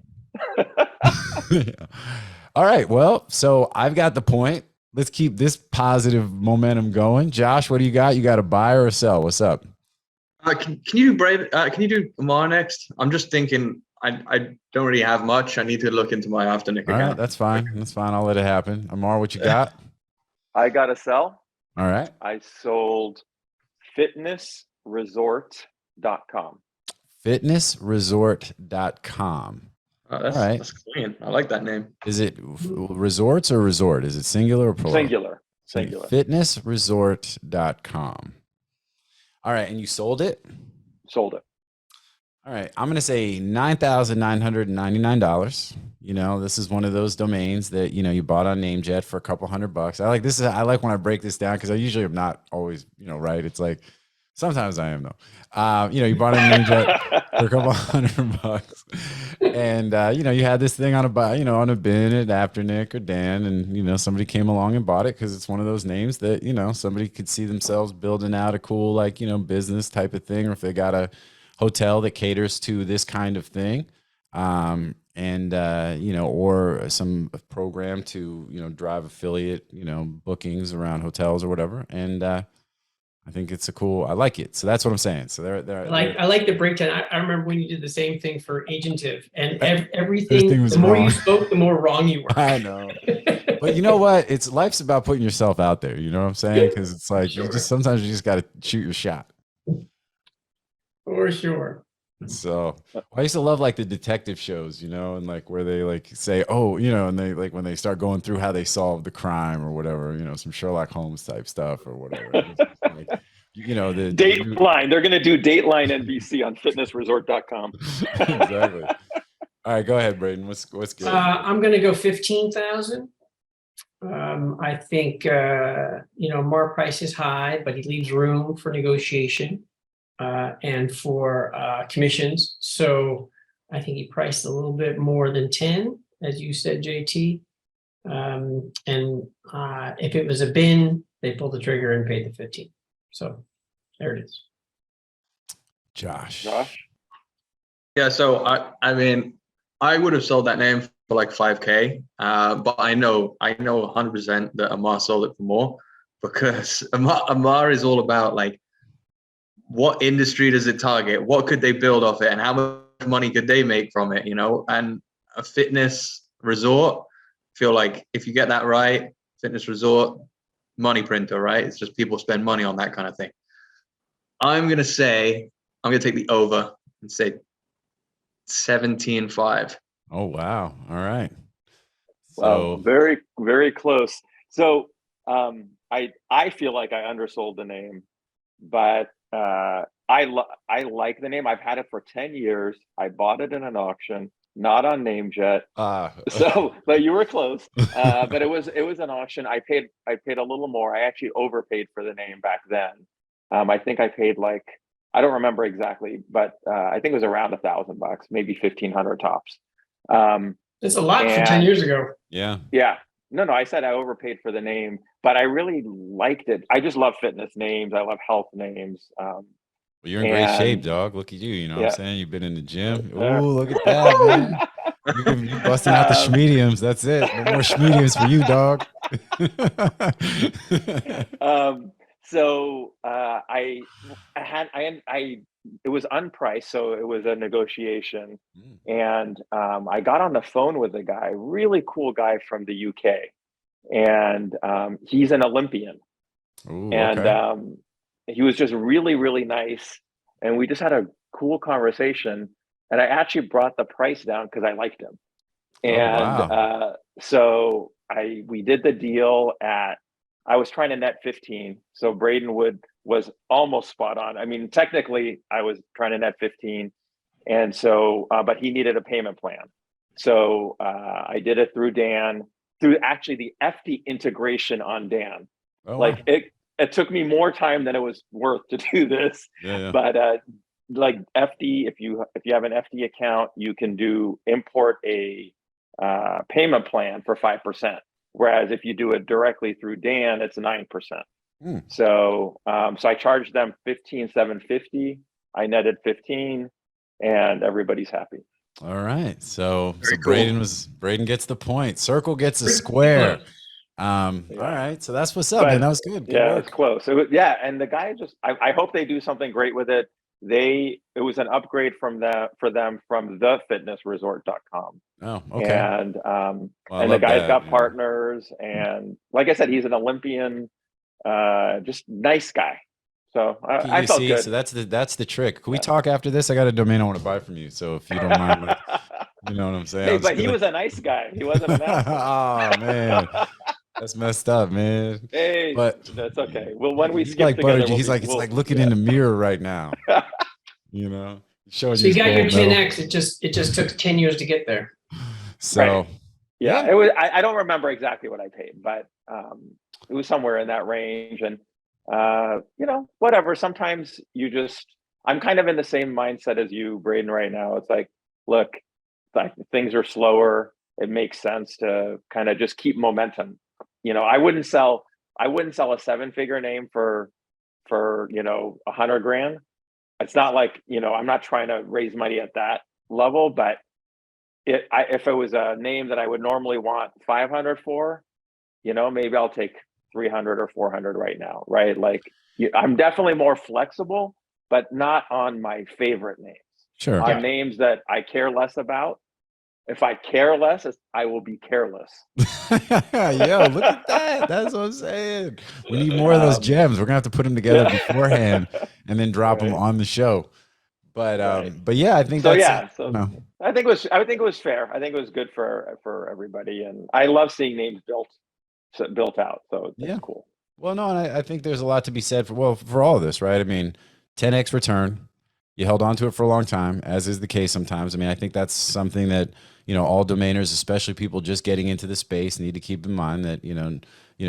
All right. Well, so I've got the point. Let's keep this positive momentum going. Josh, what do you got? You got a buy or a sell? What's up?
Can you do Braden? Can you do Ammar next? I'm just thinking. I don't really have much. I need to look into my Afternic account.
All right, that's fine. That's fine. I'll let it happen. Ammar, what you got?
I got a sell.
All right.
I sold FitnessResort.com.
FitnessResort.com.
That's,
all right.
That's clean. I like that name.
Is it resorts or resort? Is it singular or plural?
Singular.
FitnessResort.com. All right. And you sold it?
Sold it.
All right. I'm going to say $9,999. This is one of those domains that, you bought on NameJet for a couple $100. I like when I break this down because I usually am not always, right. It's like, sometimes I am though. You bought a NameJet for a couple $100, and you had this thing on a on a bin at Afternic or Dan, and somebody came along and bought it because it's one of those names that somebody could see themselves building out a cool business type of thing, or if they got a hotel that caters to this kind of thing, or some program to drive affiliate bookings around hotels or whatever, and I think it's I like it. So that's what I'm saying. So
I like the breakdown. I remember when you did the same thing for Agentive, and everything
was
the more
wrong.
you spoke, the more wrong you were.
I know. But you know what? Life's about putting yourself out there. You know what I'm saying? Because it's like, sometimes you just got to shoot your shot.
For sure.
So I used to love the detective shows, and where they say, oh, and they when they start going through how they solved the crime or whatever, some Sherlock Holmes type stuff or whatever. The
Dateline. They're going to do Dateline NBC on FitnessResort.com.
Exactly. All right, go ahead, Braden. What's good?
I'm going to go 15,000. I think Ammar price is high, but he leaves room for negotiation. And for commissions. So I think he priced a little bit more than 10, as you said, JT. And if it was a bin, they pulled the trigger and paid the 15. So there it is.
Josh.
Yeah, so I mean, I would have sold that name for like $5K, but I know 100% that Ammar sold it for more, because Ammar is all about what industry does it target? What could they build off it? And how much money could they make from it? And a fitness resort, feel like if you get that right, fitness resort, money printer, right? It's just people spend money on that kind of thing. I'm going to take the over and say 17.5.
Oh, wow. All right.
So very, very close. So I feel like I undersold the name, but I like the name. I've had it for 10 years. I bought it in an auction, not on NameJet. So, but you were close. But it was an auction. I paid a little more. I actually overpaid for the name back then. I think I paid I don't remember exactly, but I think it was around $1,000, maybe 1,500 tops.
It's a lot for 10 years ago.
Yeah.
Yeah. No, I said I overpaid for the name, but I really liked it. I just love fitness names. I love health names.
Well, you're in great shape,
And
dog. Look at you. You know what I'm
yeah,
saying? You've been in the gym.
uh,
Ooh, look at that, man. You busting out the
um,
schmediums. That's it. No more schmediums for you, dog.
um, so it was unpriced, so it was a negotiation,
Mm.
and I got on the phone with a guy, really cool guy from the UK, and he's an Olympian,
Ooh,
and
okay.
he was just really, really nice, and we just had a cool conversation, and I actually brought the price down because I liked him,
Oh,
and
wow.
so we did the deal at, I was trying to net 15, so Braden was almost spot on. I mean, technically I was trying to net 15, and so but he needed a payment plan, so I did it through Dan, through actually the FD integration on Dan.
Oh, wow.
Like it took me more time than it was worth to do this,
Yeah, yeah.
but like FD, if you have an FD account, you can do import a payment plan for 5%. Whereas if you do it directly through Dan, it's 9%.
Hmm.
So I charged them 15,750. I netted 15, and everybody's happy.
All right. So
Very cool.
Braden gets the point. Circle gets a
Pretty
square.
close.
All
Yeah,
right. So that's what's up, man.
but
That was good. Good
yeah, it's
work.
close. Yeah, and the guy just, I hope they do something great with it. It was an upgrade for them from thefitnessresort.com.
Oh, okay.
And
Well, I
and the
love
guy's
that.
got
Yeah.
partners, and like I said, he's an Olympian, just nice guy. So I
You
felt
see,
good.
so that's the trick. Can we
Yeah.
talk after this? I got a domain I want to buy from you. So if you don't mind, like, you know what I'm saying?
Hey,
I'll just
but
be
he
like,
was a nice guy. He wasn't an asshole.
oh man, that's messed up, man.
Hey,
But
that's okay. Well, when we
he's
skip
like butter.
together,
He's like, it's like looking in
yeah.
the mirror right now. You know, showing you
So you
his
got your
gold medal.
10x. It just took 10 years to get there.
Right.
So
Yeah,
yeah,
it was. I don't remember exactly what I paid, but it was somewhere in that range. And whatever. Sometimes I'm kind of in the same mindset as you, Braden, right now. It's like, look, like things are slower. It makes sense to kind of just keep momentum. I wouldn't sell a seven-figure name for 100 grand. It's not like, I'm not trying to raise money at that level, but if it was a name that I would normally want 500 for, maybe I'll take 300 or 400 right now, right? Like, I'm definitely more flexible, but not on my favorite names.
sure.
On
Yeah.
names that I care less about. If I care less, I will be careless.
Yo, look at that. That's what I'm saying. We need more of those
Um,
gems. We're gonna have to put them together
yeah,
beforehand and then drop them
right,
on the show.
right.
But yeah, I think
So
that's
yeah,
you
so
know.
I think it was fair. I think it was good for everybody, and I love seeing names built out. So it's
Yeah.
cool.
Well, no, and I think there's a lot to be said for all of this, right? I mean, 10x return. You held on to it for a long time, as is the case sometimes. I mean, I think that's something that all domainers, especially people just getting into the space, need to keep in mind that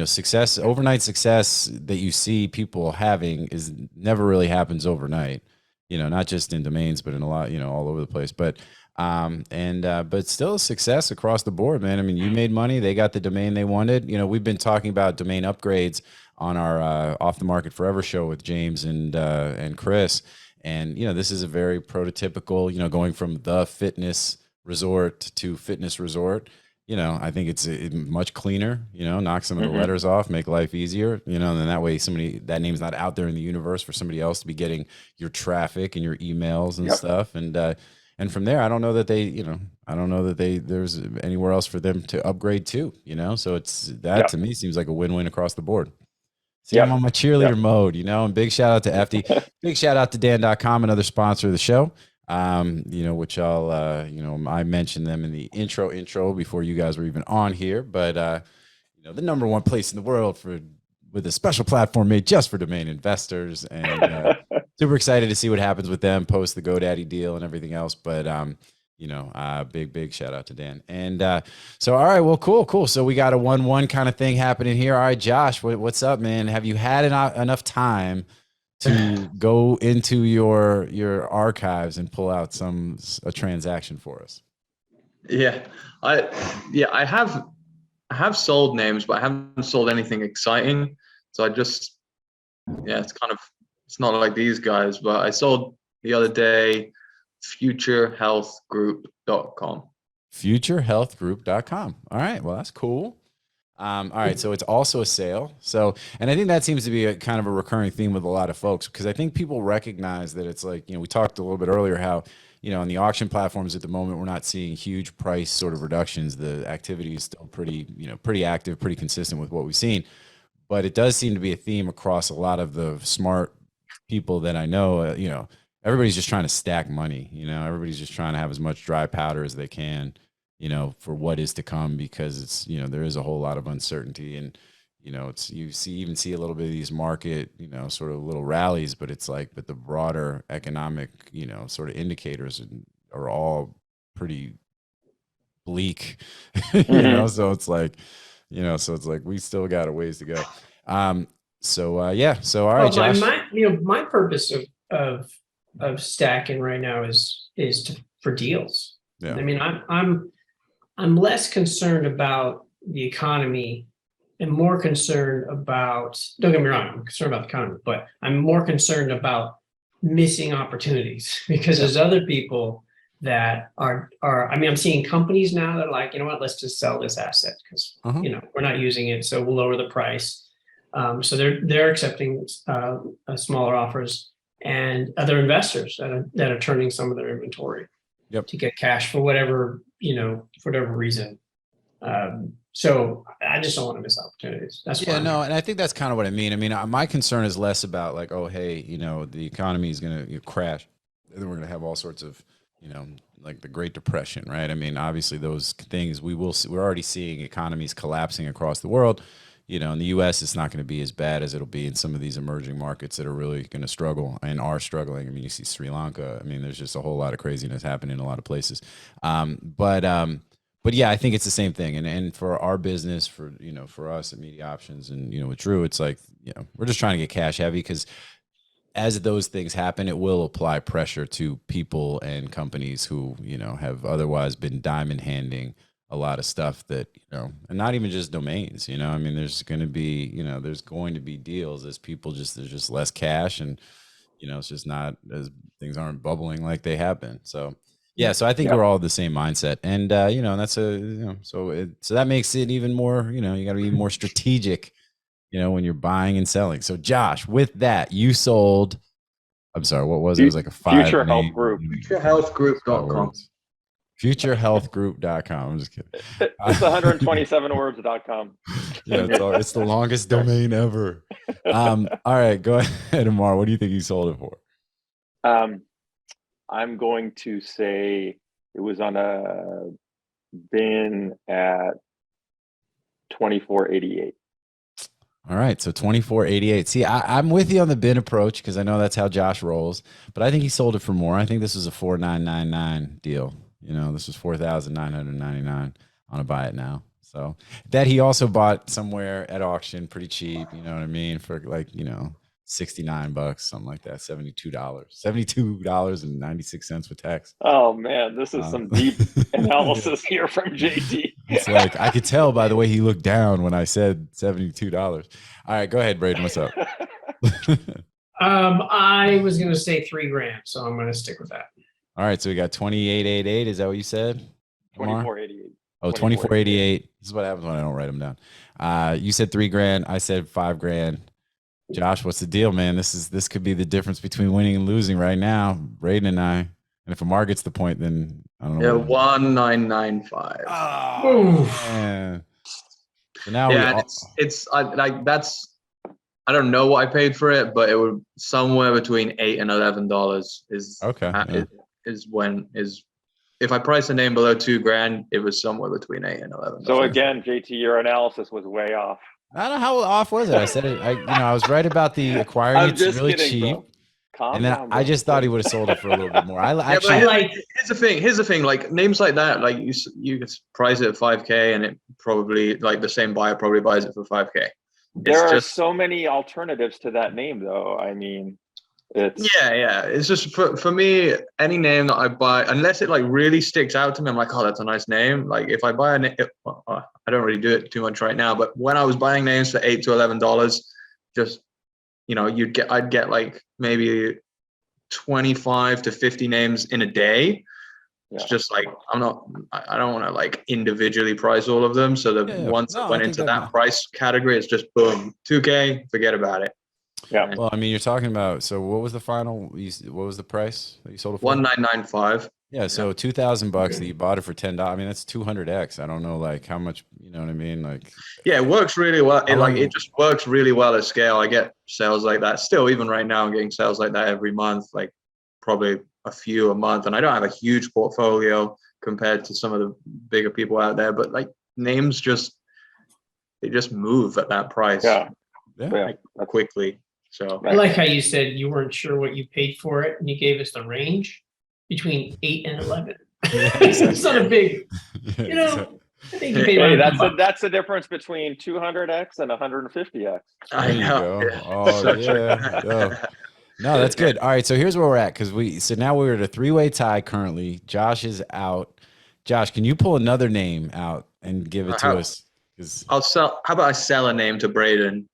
success, overnight success that you see people having is never really happens overnight. Not just in domains, but in a lot, all over the place. But still success across the board, man. I mean, you made money, they got the domain they wanted. We've been talking about domain upgrades on our Off the Market Forever show with James and Chris. And this is a very prototypical, going from the fitness resort to fitness resort. I think it's much cleaner, knock some of the
Hmm.
letters off, make life easier, and then that way that name's not out there in the universe for somebody else to be getting your traffic and your emails and
Yep.
stuff. And from there, I don't know that there's anywhere else for them to upgrade to, So that
Yep.
to me seems like a win-win across the board. See, I'm on
Yep.
my cheerleader
Yep.
mode, and big shout out to FD, big shout out to Dan.com, another sponsor of the show. Which I mentioned them in the intro before you guys were even on here, but the number one place in the world with a special platform made just for domain investors, and super excited to see what happens with them post the GoDaddy deal and everything else. But big shout out to Dan. And so, all right, well, cool. So we got a 1-1 kind of thing happening here. All right, Josh, what's up, man? Have you had enough time to go into your archives and pull out a transaction for us?
Yeah, I have sold names, but I haven't sold anything exciting. So it's kind of it's not like these guys, but I sold the other day FutureHealthGroup.com.
FutureHealthGroup.com. All right. Well, that's cool. All right. So it's also a sale. So, and I think that seems to be a kind of a recurring theme with a lot of folks, because I think people recognize that it's like, we talked a little bit earlier how, on the auction platforms at the moment, we're not seeing huge price sort of reductions. The activity is still pretty, pretty active, pretty consistent with what we've seen. But it does seem to be a theme across a lot of the smart people that I know. Everybody's just trying to stack money. Everybody's just trying to have as much dry powder as they can, for what is to come, because it's, there is a whole lot of uncertainty, and, it's, you even see a little bit of these market, sort of little rallies, but it's like, but the broader economic, sort of indicators are all pretty bleak, so it's like, we still got a ways to go. So all right, Josh.
My purpose of stacking right now is for deals.
Yeah.
I mean, I'm less concerned about the economy and more concerned about, don't get me wrong, I'm concerned about the economy, but I'm more concerned about missing opportunities, because there's other people that are, I'm seeing companies now that are like, you know what, let's just sell this asset because, we're not using it. So we'll lower the price. So they're accepting smaller offers, and other investors that are turning some of their inventory to get cash for whatever, for whatever reason. So I just don't want to miss opportunities. That's
and I think that's kind of what I mean. My concern is less about like, oh, hey, the economy is going to crash, and then we're going to have all sorts of, like the Great Depression, right? Obviously those things we're already seeing economies collapsing across the world. In the U.S., it's not going to be as bad as it'll be in some of these emerging markets that are really going to struggle and are struggling. You see Sri Lanka. There's just a whole lot of craziness happening in a lot of places. But yeah, I think it's the same thing. And for our business, for us at Media Options, and with Drew, it's like we're just trying to get cash heavy, because as those things happen, it will apply pressure to people and companies who have otherwise been diamond handing a lot of stuff that, and not even just domains, there's going to be, there's going to be deals as people there's just less cash, and, it's just not, as things aren't bubbling like they have been. So, yeah. So I think we're all the same mindset, and, that's so that makes it even more, you got to be more strategic, when you're buying and selling. So Josh, with that, you sold, I'm sorry, what was it? It was like a
Future Health Group.
FutureHealthGroup.com.
FutureHealthGroup.com. I'm just kidding.
It's 127 words.com.
Yeah, it's the longest domain ever. All right, go ahead, Ammar. What do you think you sold it for?
I'm going to say it was on a bin at $24.88.
All right, so $24.88. See, I'm with you on the bin approach, because I know that's how Josh rolls, but I think he sold it for more. I think this was a $4,999 deal. This was $4,999 on a buy it now. So that he also bought somewhere at auction pretty cheap, for like, $69, something like that, $72.96 with tax.
Oh man, this is some deep analysis here from JT.
It's like, I could tell by the way he looked down when I said $72. All right, go ahead, Braden. What's up?
I was going to say $3,000, so I'm going to stick with that.
All right, so we got 2888. Is that what you said?
2488.
Oh, 2488. This is what happens when I don't write them down. You said $3,000. I said $5,000. Josh, what's the deal, man? This could be the difference between winning and losing right now, Braden and I. And if Ammar gets the point, then I don't know.
Yeah, 1995.
Oh, man. So now
it's I don't know what I paid for it, but it would somewhere between $8 and $11 is
okay.
If I price a name below $2,000, it was somewhere between $8 and $11.
So again, JT, your analysis was way off.
I don't know how off was it. I said it. I was right about the acquiring. It's really cheap. And then I just thought he would have sold it for a little bit more.
Here's the thing. Like names like that, like you could price it at $5,000, and it probably like the same buyer probably buys it for $5,000.
There are so many alternatives to that name, though. It's
It's just for me, any name that I buy, unless it like really sticks out to me, I'm like, oh, that's a nice name. Like if I buy a name, I don't really do it too much right now, but when I was buying names for $8 to $11, just I'd get like maybe 25 to 50 names in a day. It's just like, I don't want to like individually price all of them. So the ones that went into that price category, it's just boom, 2K, forget about it.
Yeah.
Well, I mean, you're talking about, so what was the final, what was the price that you sold it for?
1995.
Yeah. So $2,000 that you bought it for $10. I mean, that's 200x. I don't know, like how much, you know what I mean? Like,
yeah, it works really well. It just works really well at scale. I get sales like that still, even right now, I'm getting sales like that every month, like probably a few a month. And I don't have a huge portfolio compared to some of the bigger people out there, but like names they just move at that price. Like, quickly. So
I like how you said you weren't sure what you paid for it, and you gave us the range between 8 and 11. It's not a big, I think you paid around
that's the difference between 200x and 150x.
There you go. Oh, yeah. No, that's good. All right, so here's where we're at, because so now we're at a three-way tie currently. Josh is out. Josh, can you pull another name out and give it to us?
How about I sell a name to Braden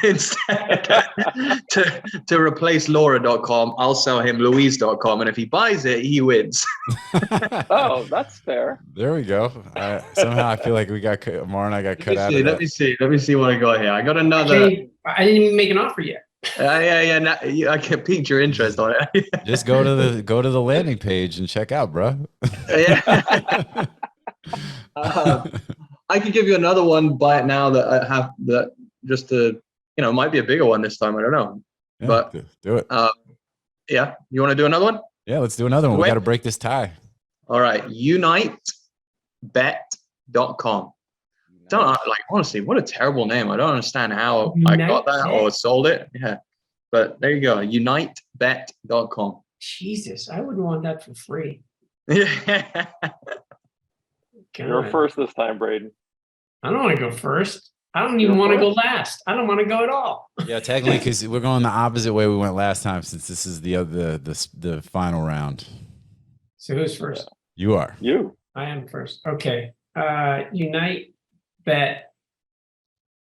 instead to replace Laura.com? I'll sell him Louise.com, and if he buys it, he wins.
Oh, that's fair.
There we go. Somehow I feel like Ammar and I got cut out of that.
Let me see what I got here. I got another.
I didn't even make an offer yet.
I can pique your interest on it.
Just go to the landing page and check out, bro.
I could give you another one. Buy it now that I have that just to, it might be a bigger one this time. I don't know, but
do it.
Yeah, you want to do another one?
Yeah, let's do another one. We got to break this tie.
All right, unitebet.com. Honestly, what a terrible name. I don't understand how I got that or sold it. Yeah, but there you go, unitebet.com.
Jesus, I wouldn't want that for free.
Yeah.
You're first this time, Braden.
I don't want to go first. I don't even want to go last. I don't want to go at all.
Yeah, technically, because we're going the opposite way we went last time, since this is the final round.
So who's first?
You are.
You.
I am first. Okay. Unite bet.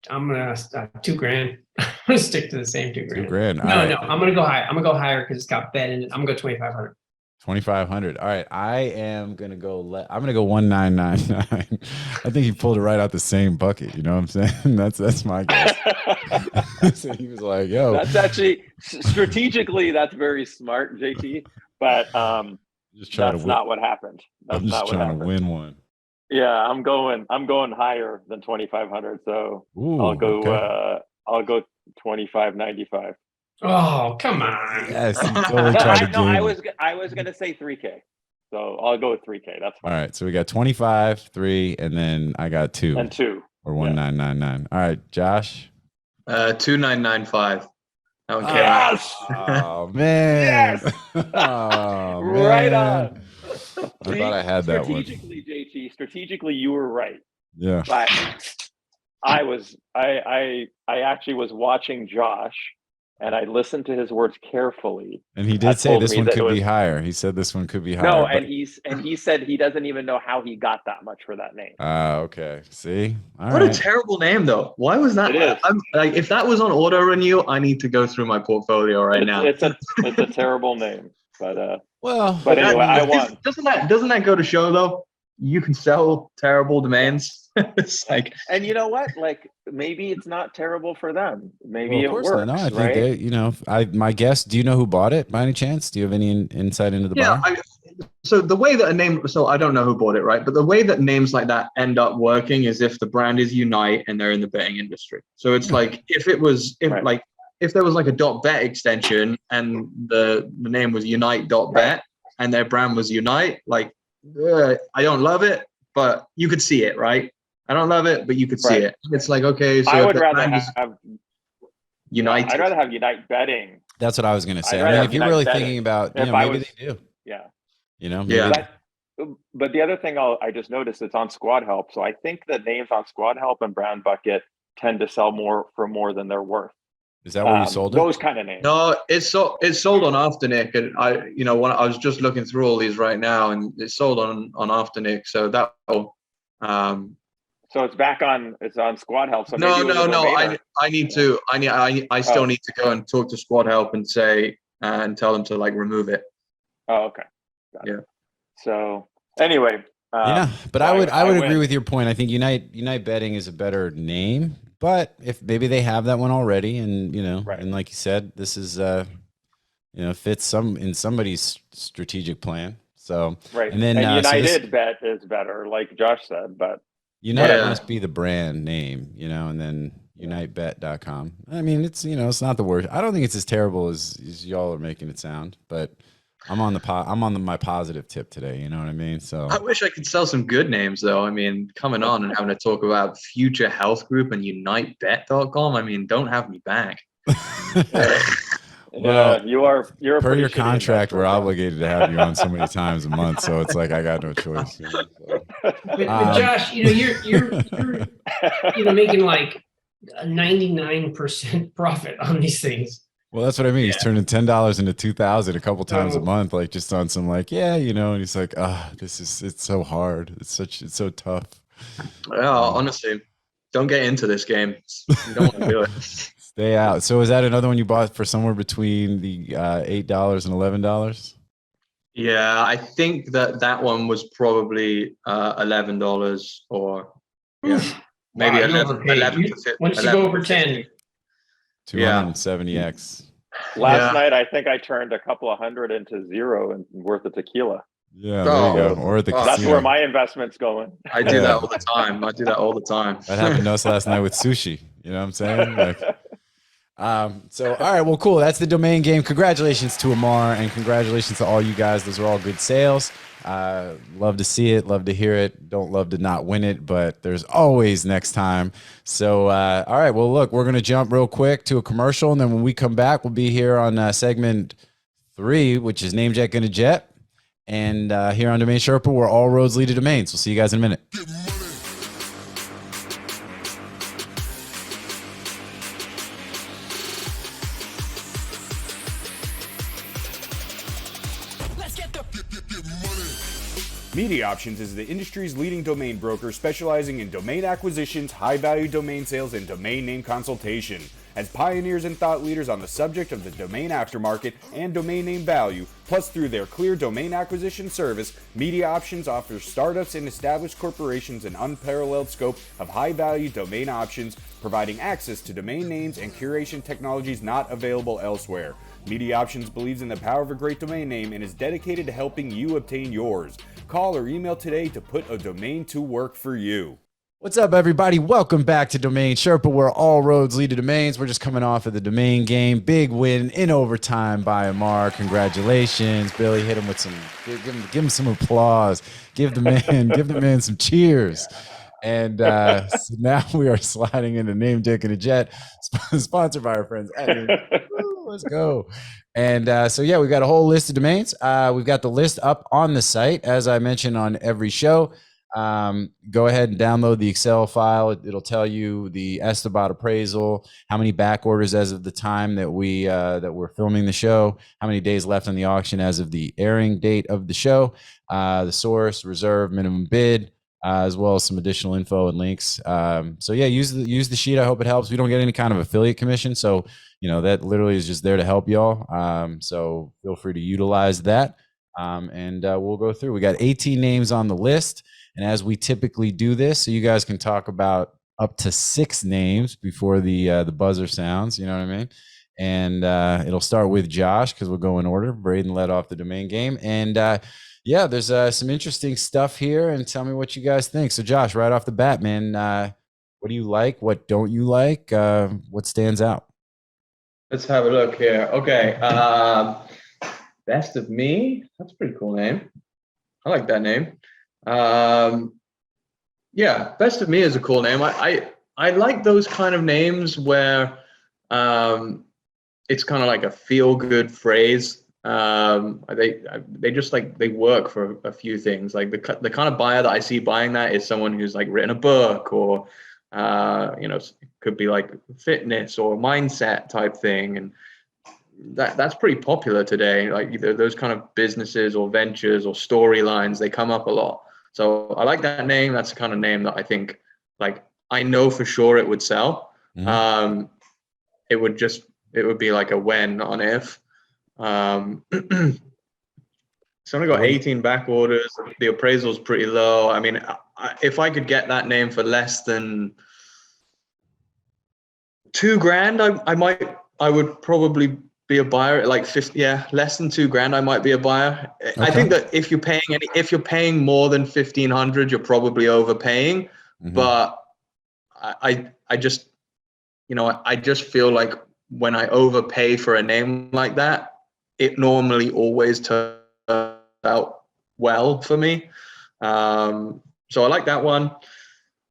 I'm gonna $2,000. I'm gonna stick to the same $2,000.
$2,000.
No, I'm gonna go high. I'm gonna go higher because it's got bet in it. I'm gonna go 2,500.
2,500. All right, I am gonna go. I'm gonna go 1,999. I think he pulled it right out the same bucket. You know what I'm saying? That's my guess. So he was like, "Yo."
That's actually strategically that's very smart, JT. But that's not what happened.
I'm just trying to win one.
Yeah, I'm going higher than 2,500. So I'll go 2,595.
Oh, come on.
Yes, you totally tried to
I was gonna say 3K. So I'll go with 3K. That's fine.
All right. So we got 25, 3, and then I got 2.
And 2.
Or 1,999. All right, Josh.
2,995. That one came
yes!
Oh man.
Yes!
Oh, man.
Right on.
I thought I had that one.
Strategically, JT, strategically you were right.
Yeah.
But I actually was watching Josh, and I listened to his words carefully.
And he did say this one could be higher. He said this one could be higher.
No, and he said he doesn't even know how he got that much for that name.
Okay. See?
What a terrible name, though. Why was that? I'm like, if that was on auto renew, I need to go through my portfolio right now.
It's a terrible name, but
but
anyway, I won.
Doesn't that go to show though? You can sell terrible domains. It's like,
and you know what? Like, maybe it's not terrible for them. Maybe it works.
No, I think my guess. Do you know who bought it by any chance? Do you have any insight into the buyer?
So the way that a name, so I don't know who bought it, right? But the way that names like that end up working is if the brand is Unite and they're in the betting industry. So it's like if there was like a .bet extension and the name was Unite.bet and their brand was Unite, like I don't love it, but you could see it, right? I don't love it, but you could see it. It's like, okay, so
I would rather have
Unite.
I'd rather have Unite betting.
That's what I was going to say. I mean, if you're really thinking about, maybe they do.
Yeah. But the other thing I just noticed, it's on Squad Help. So I think the names on Squad Help and Brown Bucket tend to sell for more than they're worth.
Is that where you sold it?
Those kind of names.
No, it's sold on Afternic, and when I was just looking through all these right now, and it's sold on Afternic. So that
So it's on Squad Help. So
No,
maybe it was a
no.
domainer.
I still need to go and talk to Squad Help and say and tell them to like remove it.
Oh, okay. Got
Yeah.
it. So anyway.
Yeah, but
so
I would agree
win.
with your point. I think Unite Betting is a better name, but if maybe they have that one already, and
Right.
and like you said, this is fits in somebody's strategic plan. So
Right.
and then
And
so this
United Bet is better, like Josh said, but
Unite
Yeah.
must be the brand name, and then unitebet.com. I mean, it's not the worst. I don't think it's as terrible as y'all are making it sound, but I'm on my positive tip today. You know what I mean? So
I wish I could sell some good names though. I mean, coming on and having to talk about FutureHealthGroup and UniteBet.com. I mean, don't have me back.
Well,
you're a
per
pretty
your
shitty
contract,
investor,
we're
so.
obligated to have you on so many times a month. So it's like I got no choice. So.
But Josh, you're making like a 99% profit on these things.
Well, that's what I mean. He's turning $10 into 2,000 a couple times a
Oh.
month, like just on some and he's like, it's so hard. It's so tough.
Yeah, honestly, don't get into this game. You don't want to do it.
Stay out. So is that another one you bought for somewhere between the $8 and $11?
Yeah, I think that one was probably $11 or maybe
Wow, you
11,
overpaid.
11 to 15.
Once you go over 10,
270x.
Last night, I think I turned a couple of hundred into zero and worth of tequila.
Yeah, there you go. Or at the
That's
casino.
where my investment's going.
I do that all the time.
That happened to us last night with sushi. You know what I'm saying? So all right, well, cool. That's the domain game. Congratulations to Ammar and congratulations to all you guys. Those are all good sales. Love to see it, love to hear it. Don't love to not win it, but there's always next time. So all right, well, look, we're gonna jump real quick to a commercial, and then when we come back, we'll be here on segment 3, which is Name Jet Gonna Jet. And here on Domain Sherpa, where all roads lead to domains. We'll see you guys in a minute.
Media Options is the industry's leading domain broker specializing in domain acquisitions, high-value domain sales, and domain name consultation. As pioneers and thought leaders on the subject of the domain aftermarket and domain name value, plus through their clear domain acquisition service, Media Options offers startups and established corporations an unparalleled scope of high-value domain options, providing access to domain names and curation technologies not available elsewhere. Media Options believes in the power of a great domain name and is dedicated to helping you obtain yours. Call or email today to put a domain to work for you.
What's up, everybody? Welcome back to Domain Sherpa, where all roads lead to domains. We're just coming off of the domain game. Big win in overtime by Ammar. Congratulations, Billy. Hit him with some, give him some applause. Give the man some cheers. And so now we are sliding into Name Dick and a Jet, sponsored by our friends at let's go. And so, yeah, we've got a whole list of domains. We've got the list up on the site, as I mentioned on every show. Go ahead and download the Excel file. It'll tell you the estimate appraisal, how many back orders as of the time that we're filming the show, how many days left on the auction as of the airing date of the show, the source, reserve, minimum bid, as well as some additional info and links. So yeah, use the sheet. I hope it helps. We don't get any kind of affiliate commission, so that literally is just there to help y'all. So feel free to utilize that. And we'll go through. We got 18 names on the list. And as we typically do this, so you guys can talk about up to 6 names before the buzzer sounds, you know what I mean? And it'll start with Josh because we'll go in order. Braden led off the domain game. And yeah, there's some interesting stuff here. And tell me what you guys think. So Josh, right off the bat, man, what do you like? What don't you like? What stands out?
Let's have a look here. Okay. Best of Me. That's a pretty cool name. I like that name. Yeah, Best of Me is a cool name. I like those kind of names where it's kind of like a feel-good phrase. They just like they work for a few things. Like the kind of buyer that I see buying that is someone who's like written a book or it could be like fitness or mindset type thing, and that's pretty popular today. Like either those kind of businesses or ventures or storylines, they come up a lot. So I like that name. That's the kind of name that I think like I know for sure it would sell.
Mhm.
It would be like a when, not an if. It's only got 18 back orders. The appraisal's pretty low. I mean, if I could get that name for less than $2,000, I would probably be a buyer. Like 50, yeah, less than $2,000, I might be a buyer. I think that if you're paying more than 1,500, you're probably overpaying. But I just, I just feel like when I overpay for a name like that, it normally always turns out well for me. So I like that one.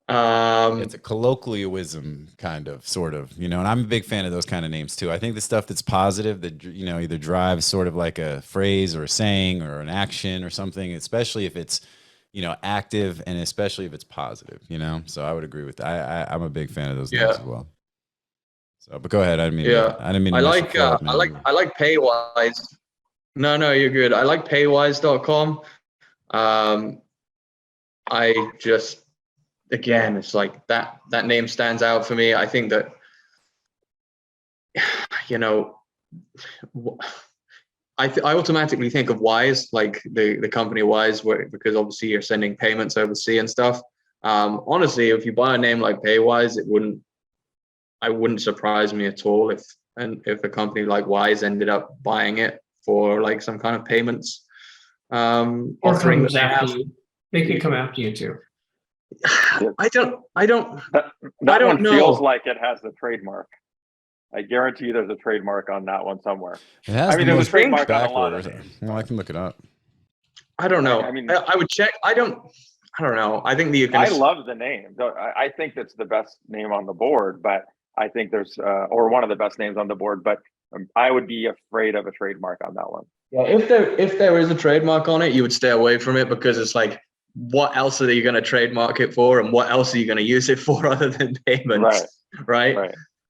It's a colloquialism, kind of, sort of, and I'm a big fan of those kind of names too. I think the stuff that's positive, that either drives sort of like a phrase or a saying or an action or something, especially if it's active, and especially if it's positive. So I would agree with that. I'm a big fan of those names as well. So, but go ahead. I didn't mean to
I
mess your flow up, man.
I like Paywise. No, you're good. I like paywise.com. I just, again, it's like that name stands out for me. I think that, I automatically think of Wise, like the company Wise, because obviously you're sending payments overseas and stuff. Honestly, if you buy a name like Paywise, it wouldn't surprise me at all if a company like Wise ended up buying it for like some kind of payments offering that they have.
They could come after you too.
I don't
That one
know.
feels like it has a trademark. I guarantee you there's a trademark on that one somewhere.
It has
there's a trademark on a lot of names.
Well, I can look it up.
I don't know. I would check. I don't know. I think I
love the name. I think that's the best name on the board, but I think there's or one of the best names on the board, but I would be afraid of a trademark on that one.
Yeah, if there is a trademark on it, you would stay away from it, because it's like, what else are you going to trademark it for, and what else are you going to use it for other than payments? Right.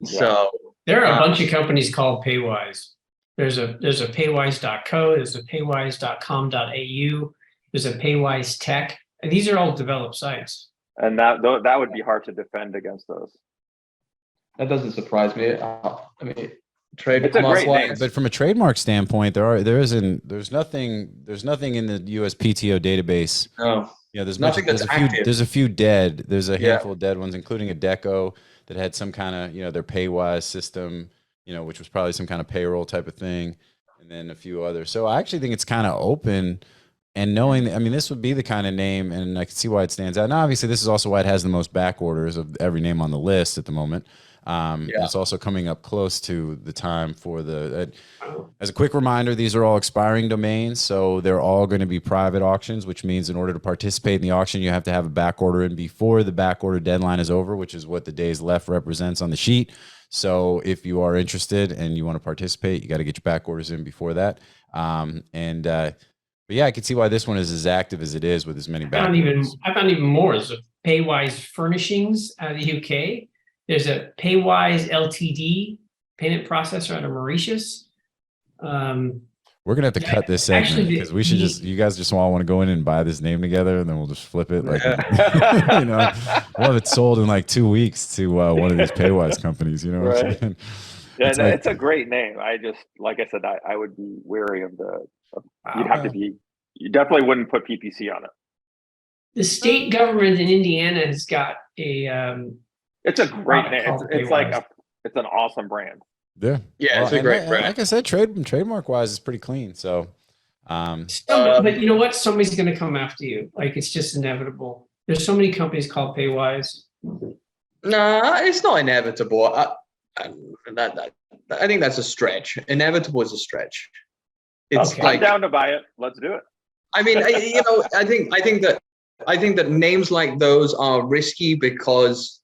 Yeah. So
there are a bunch of companies called Paywise. There's a Paywise.co, there's a Paywise.com.au, there's a Paywise Tech, and these are all developed sites.
And that would be hard to defend against those.
That doesn't surprise me. I mean,
it's a great name.
But from a trademark standpoint, there's nothing in the USPTO database.
No.
Yeah, there's
nothing that's active.
There's a few dead. There's a handful of dead ones, including a Deco that had some kind of, their Paywise system, which was probably some kind of payroll type of thing, and then a few others. So I actually think it's kind of open, and knowing, this would be the kind of name, and I can see why it stands out. Now, obviously, this is also why it has the most back orders of every name on the list at the moment. It's also coming up close to the time for as a quick reminder, these are all expiring domains, so they're all going to be private auctions, which means in order to participate in the auction, you have to have a back order in before the back order deadline is over, which is what the days left represents on the sheet. So if you are interested and you want to participate, you got to get your back orders in before that. But yeah, I can see why this one is as active as it is with as many back orders.
I found even more. There's a Paywise Furnishings out of the UK. There's a Paywise Ltd payment processor out of Mauritius.
We're gonna have to cut this segment, because we should you guys just all want to go in and buy this name together, and then we'll just flip it. Like, we'll have it sold in like 2 weeks to one of these Paywise companies. You know what I'm saying?
Yeah, it's a great name. I just, like I said, I would be wary of you definitely wouldn't put PPC on it.
The state government in Indiana has got a.
It's a great name. It's an awesome brand.
Yeah,
it's a great brand.
Like I said, trademark wise, it's pretty clean. So,
but you know what? Somebody's going to come after you. Like, it's just inevitable. There's so many companies called Paywise.
Nah, it's not inevitable. I think that's a stretch. Inevitable is a stretch. It's
I'm down to buy it. Let's do it.
I mean, I think that names like those are risky, because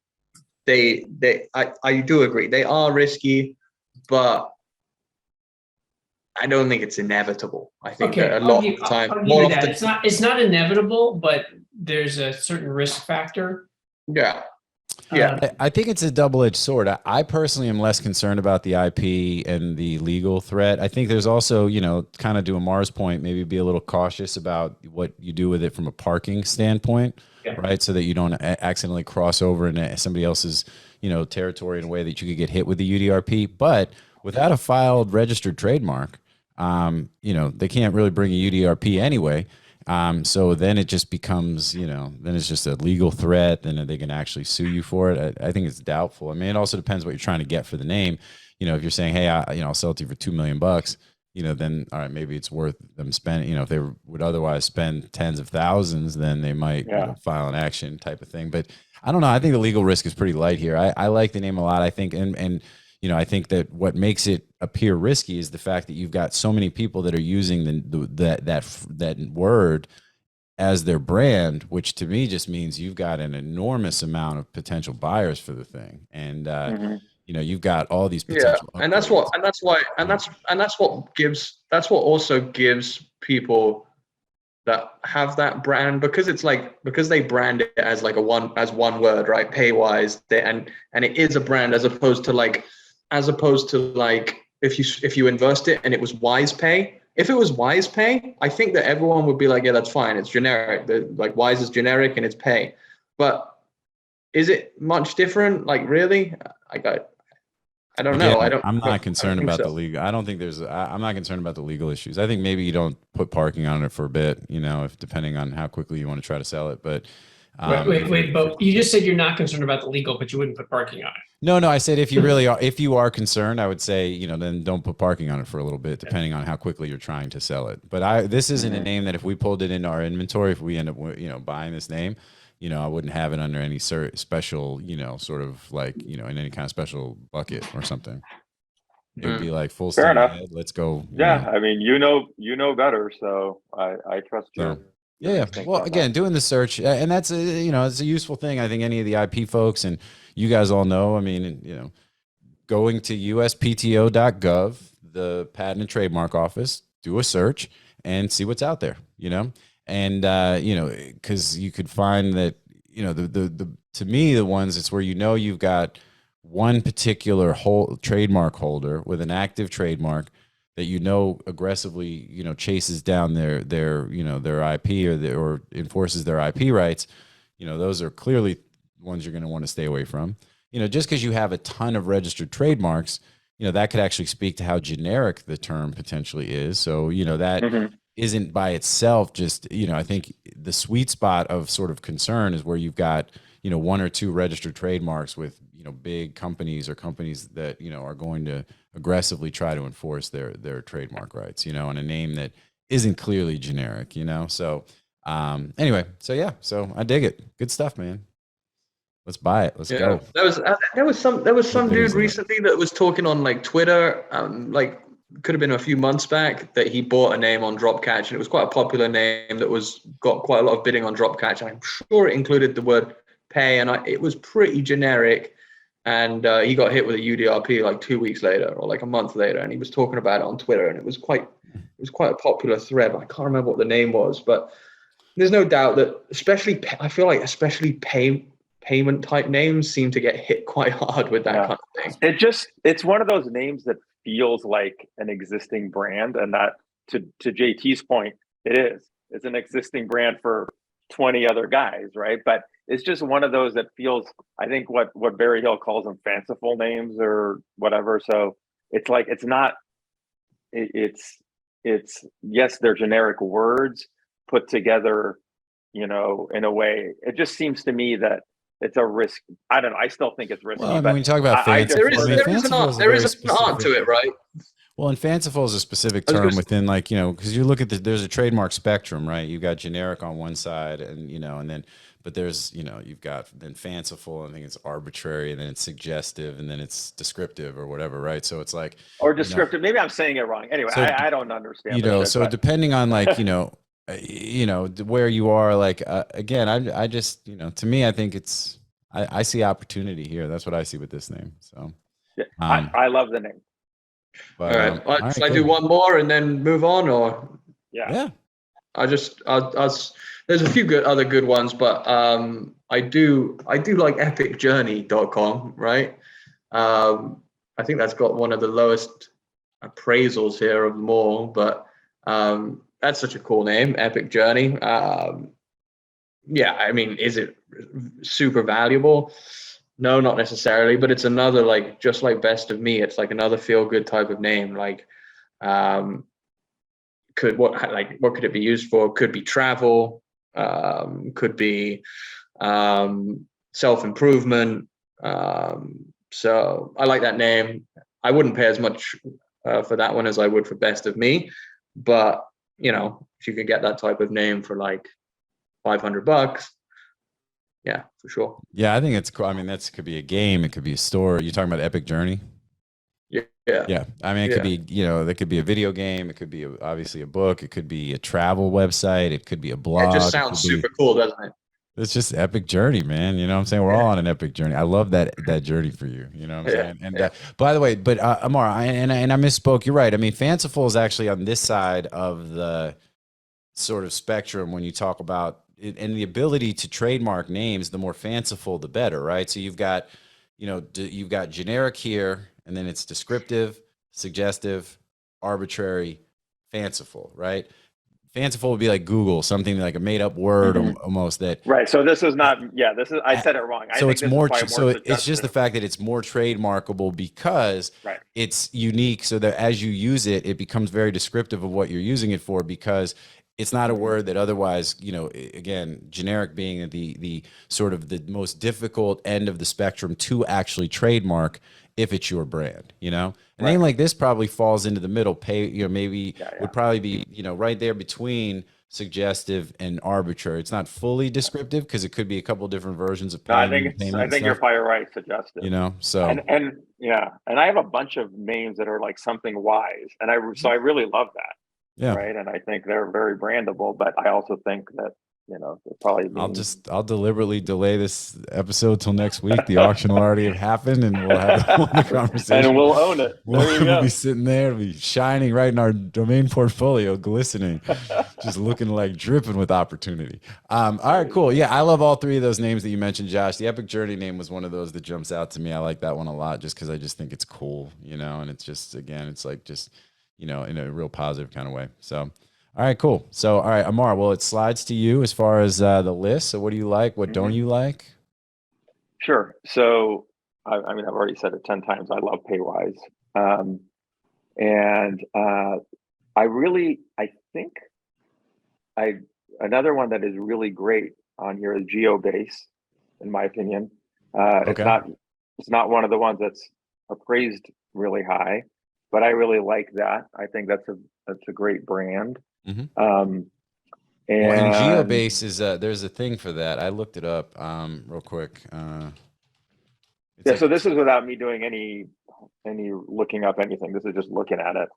I do agree, they are risky, but I don't think it's inevitable. I think that a lot of the time,
it's not inevitable, but there's a certain risk factor.
Yeah. Yeah.
I think it's a double-edged sword. I personally am less concerned about the IP and the legal threat. I think there's also, kind of to Ammar's point, maybe be a little cautious about what you do with it from a parking standpoint,
Yeah.
right? So that you don't accidentally cross over into somebody else's, territory in a way that you could get hit with the UDRP. But without a filed registered trademark, they can't really bring a UDRP anyway. So then it just becomes, then it's just a legal threat. Then they can actually sue you for it. I think it's doubtful. I mean, it also depends what you're trying to get for the name. If you're saying, hey, I'll sell it to you for $2 million, then all right, maybe it's worth them spending. If they would otherwise spend tens of thousands, then they might file an action type of thing. But I don't know. I think the legal risk is pretty light here. I like the name a lot. I think, and I think that what makes it appear risky is the fact that you've got so many people that are using that word as their brand, which to me just means you've got an enormous amount of potential buyers for the thing, and you've got all these potential.
Yeah, and that's what also gives people that have that brand, because they brand it as like one word, right? Paywise, and it is a brand as opposed to if you invest it and it was Wise Pay. If it was Wise Pay, I think that everyone would be like, yeah, that's fine. It's generic. Like Wise is generic and it's pay. But is it much different? Like really? I don't know.
I'm not concerned about the legal. I don't think I'm not concerned about the legal issues. I think maybe you don't put parking on it for a bit, if depending on how quickly you want to try to sell it. But
wait, but you just said you're not concerned about the legal, but you wouldn't put parking on it.
No, I said if you really are, if you are concerned, I would say, then don't put parking on it for a little bit, depending on how quickly you're trying to sell it. But this isn't a name that if we pulled it into our inventory, if we end up, buying this name, I wouldn't have it under any special, sort of like, in any kind of special bucket or something. It would be like full steam ahead. Let's go.
Yeah. I mean, you know better. So I trust you.
Yeah. Well, again, doing the search, and that's it's a useful thing. I think any of the IP folks and you guys all know. I mean, going to uspto.gov, the Patent and Trademark Office, do a search and see what's out there. And because you could find that the to me the ones it's where you've got one particular trademark holder with an active trademark that aggressively chases down their IP or enforces their IP rights. Those are clearly ones you're going to want to stay away from. Just because you have a ton of registered trademarks, that could actually speak to how generic the term potentially is. So that isn't by itself just I think the sweet spot of sort of concern is where you've got one or two registered trademarks with big companies or companies that are going to aggressively try to enforce their trademark rights on a name that isn't clearly generic. So anyway, so I dig it. Good stuff, man. Let's buy it. Let's go.
There was some dude recently that was talking on like Twitter, could have been a few months back, that he bought a name on Dropcatch, and it was quite a popular name that got quite a lot of bidding on Dropcatch. I'm sure it included the word pay, and it was pretty generic. And he got hit with a UDRP like 2 weeks later or like a month later, and he was talking about it on Twitter, and it was quite a popular thread. I can't remember what the name was, but there's no doubt that I feel like especially payment type names seem to get hit quite hard with that kind of thing.
It's one of those names that feels like an existing brand, and that to JT's point, it's an existing brand for 20 other guys, right? But it's just one of those that feels, I think what Barry Hill calls them fanciful names or whatever. So it's like, it's yes, they're generic words put together, in a way. It just seems to me that it's a risk. I don't know. I still think it's risky.
Well, when you talk about fanciful,
there is an art to it, right?
Well, and fanciful is a specific term within, like, because you look at there's a trademark spectrum, right? You've got generic on one side, and and then, but there's you've got then fanciful, I think it's arbitrary, and then it's suggestive, and then it's descriptive or whatever, right? So it's like
or descriptive. Maybe I'm saying it wrong. Anyway, so, I don't understand.
So depending on like where you are, like again, I just to me, I think I see opportunity here. That's what I see with this name. So
yeah, I love the name.
But, all right. Shall I do one more and then move on, or?
Yeah.
There's a few other good ones, but I do like epicjourney.com, right? I think that's got one of the lowest appraisals here of them all, but that's such a cool name, Epic Journey. Yeah, I mean, is it super valuable? No, not necessarily, but it's another, like, just like Best of Me, it's like another feel good type of name. Like, what could it be used for? Could be travel, could be self-improvement. So I like that name. I wouldn't pay as much for that one as I would for Best of Me, but you know, if you could get that type of name for like $500, yeah, for sure.
Yeah, I think it's cool. I mean, that could be a game. It could be a store. You're talking about Epic Journey?
Yeah.
Yeah. I mean, it could be, you know, that could be a video game. It could be obviously a book. It could be a travel website. It could be a blog.
It just sounds super cool, doesn't it?
It's just epic journey, man. You know what I'm saying? We're all on an epic journey. I love that journey for you. You know what I'm saying? And by the way, but Ammar, I misspoke. You're right. I mean, fanciful is actually on this side of the sort of spectrum when you talk about it, and the ability to trademark names. The more fanciful, the better, right? So you've got, you know, you've got generic here, and then it's descriptive, suggestive, arbitrary, fanciful, right? Fanciful would be like Google, something like a made up word almost that.
Right. So this is not, this is, I said it wrong.
So it's more, it's just the fact that it's more trademarkable because it's unique. So that as you use it, it becomes very descriptive of what you're using it for, because it's not a word that otherwise, you know, again, generic being the sort of the most difficult end of the spectrum to actually trademark if it's your brand, you know. A name like this probably falls into the middle. Maybe would probably be, you know, right there between suggestive and arbitrary. It's not fully descriptive because it could be a couple different versions of payment.
I think you're probably right, suggestive.
You know, so
and I have a bunch of names that are like something wise, and I really love that.
Yeah.
Right. And I think they're very brandable, but I also think that, you know, they're probably
I'll deliberately delay this episode till next week. The auction will already have happened, and we'll have the conversation.
And we'll own it.
We'll be sitting there, it'll be shining right in our domain portfolio, glistening, just looking like dripping with opportunity. All right, cool. Yeah, I love all three of those names that you mentioned, Josh. The Epic Journey name was one of those that jumps out to me. I like that one a lot just because I just think it's cool, you know, and it's just, again, it's like just, you know, in a real positive kind of way. So, all right, cool. So, all right, Ammar, well, it slides to you as far as the list. So what do you like? What don't you like?
Sure. So, I mean, I've already said it 10 times. I love Paywise. Another one that is really great on here is GeoBase, in my opinion. It's not one of the ones that's appraised really high, but I really like that. I think that's a great brand. And
GeoBase is there's a thing for that. I looked it up real quick.
So this is without me doing any looking up anything. This is just looking at it.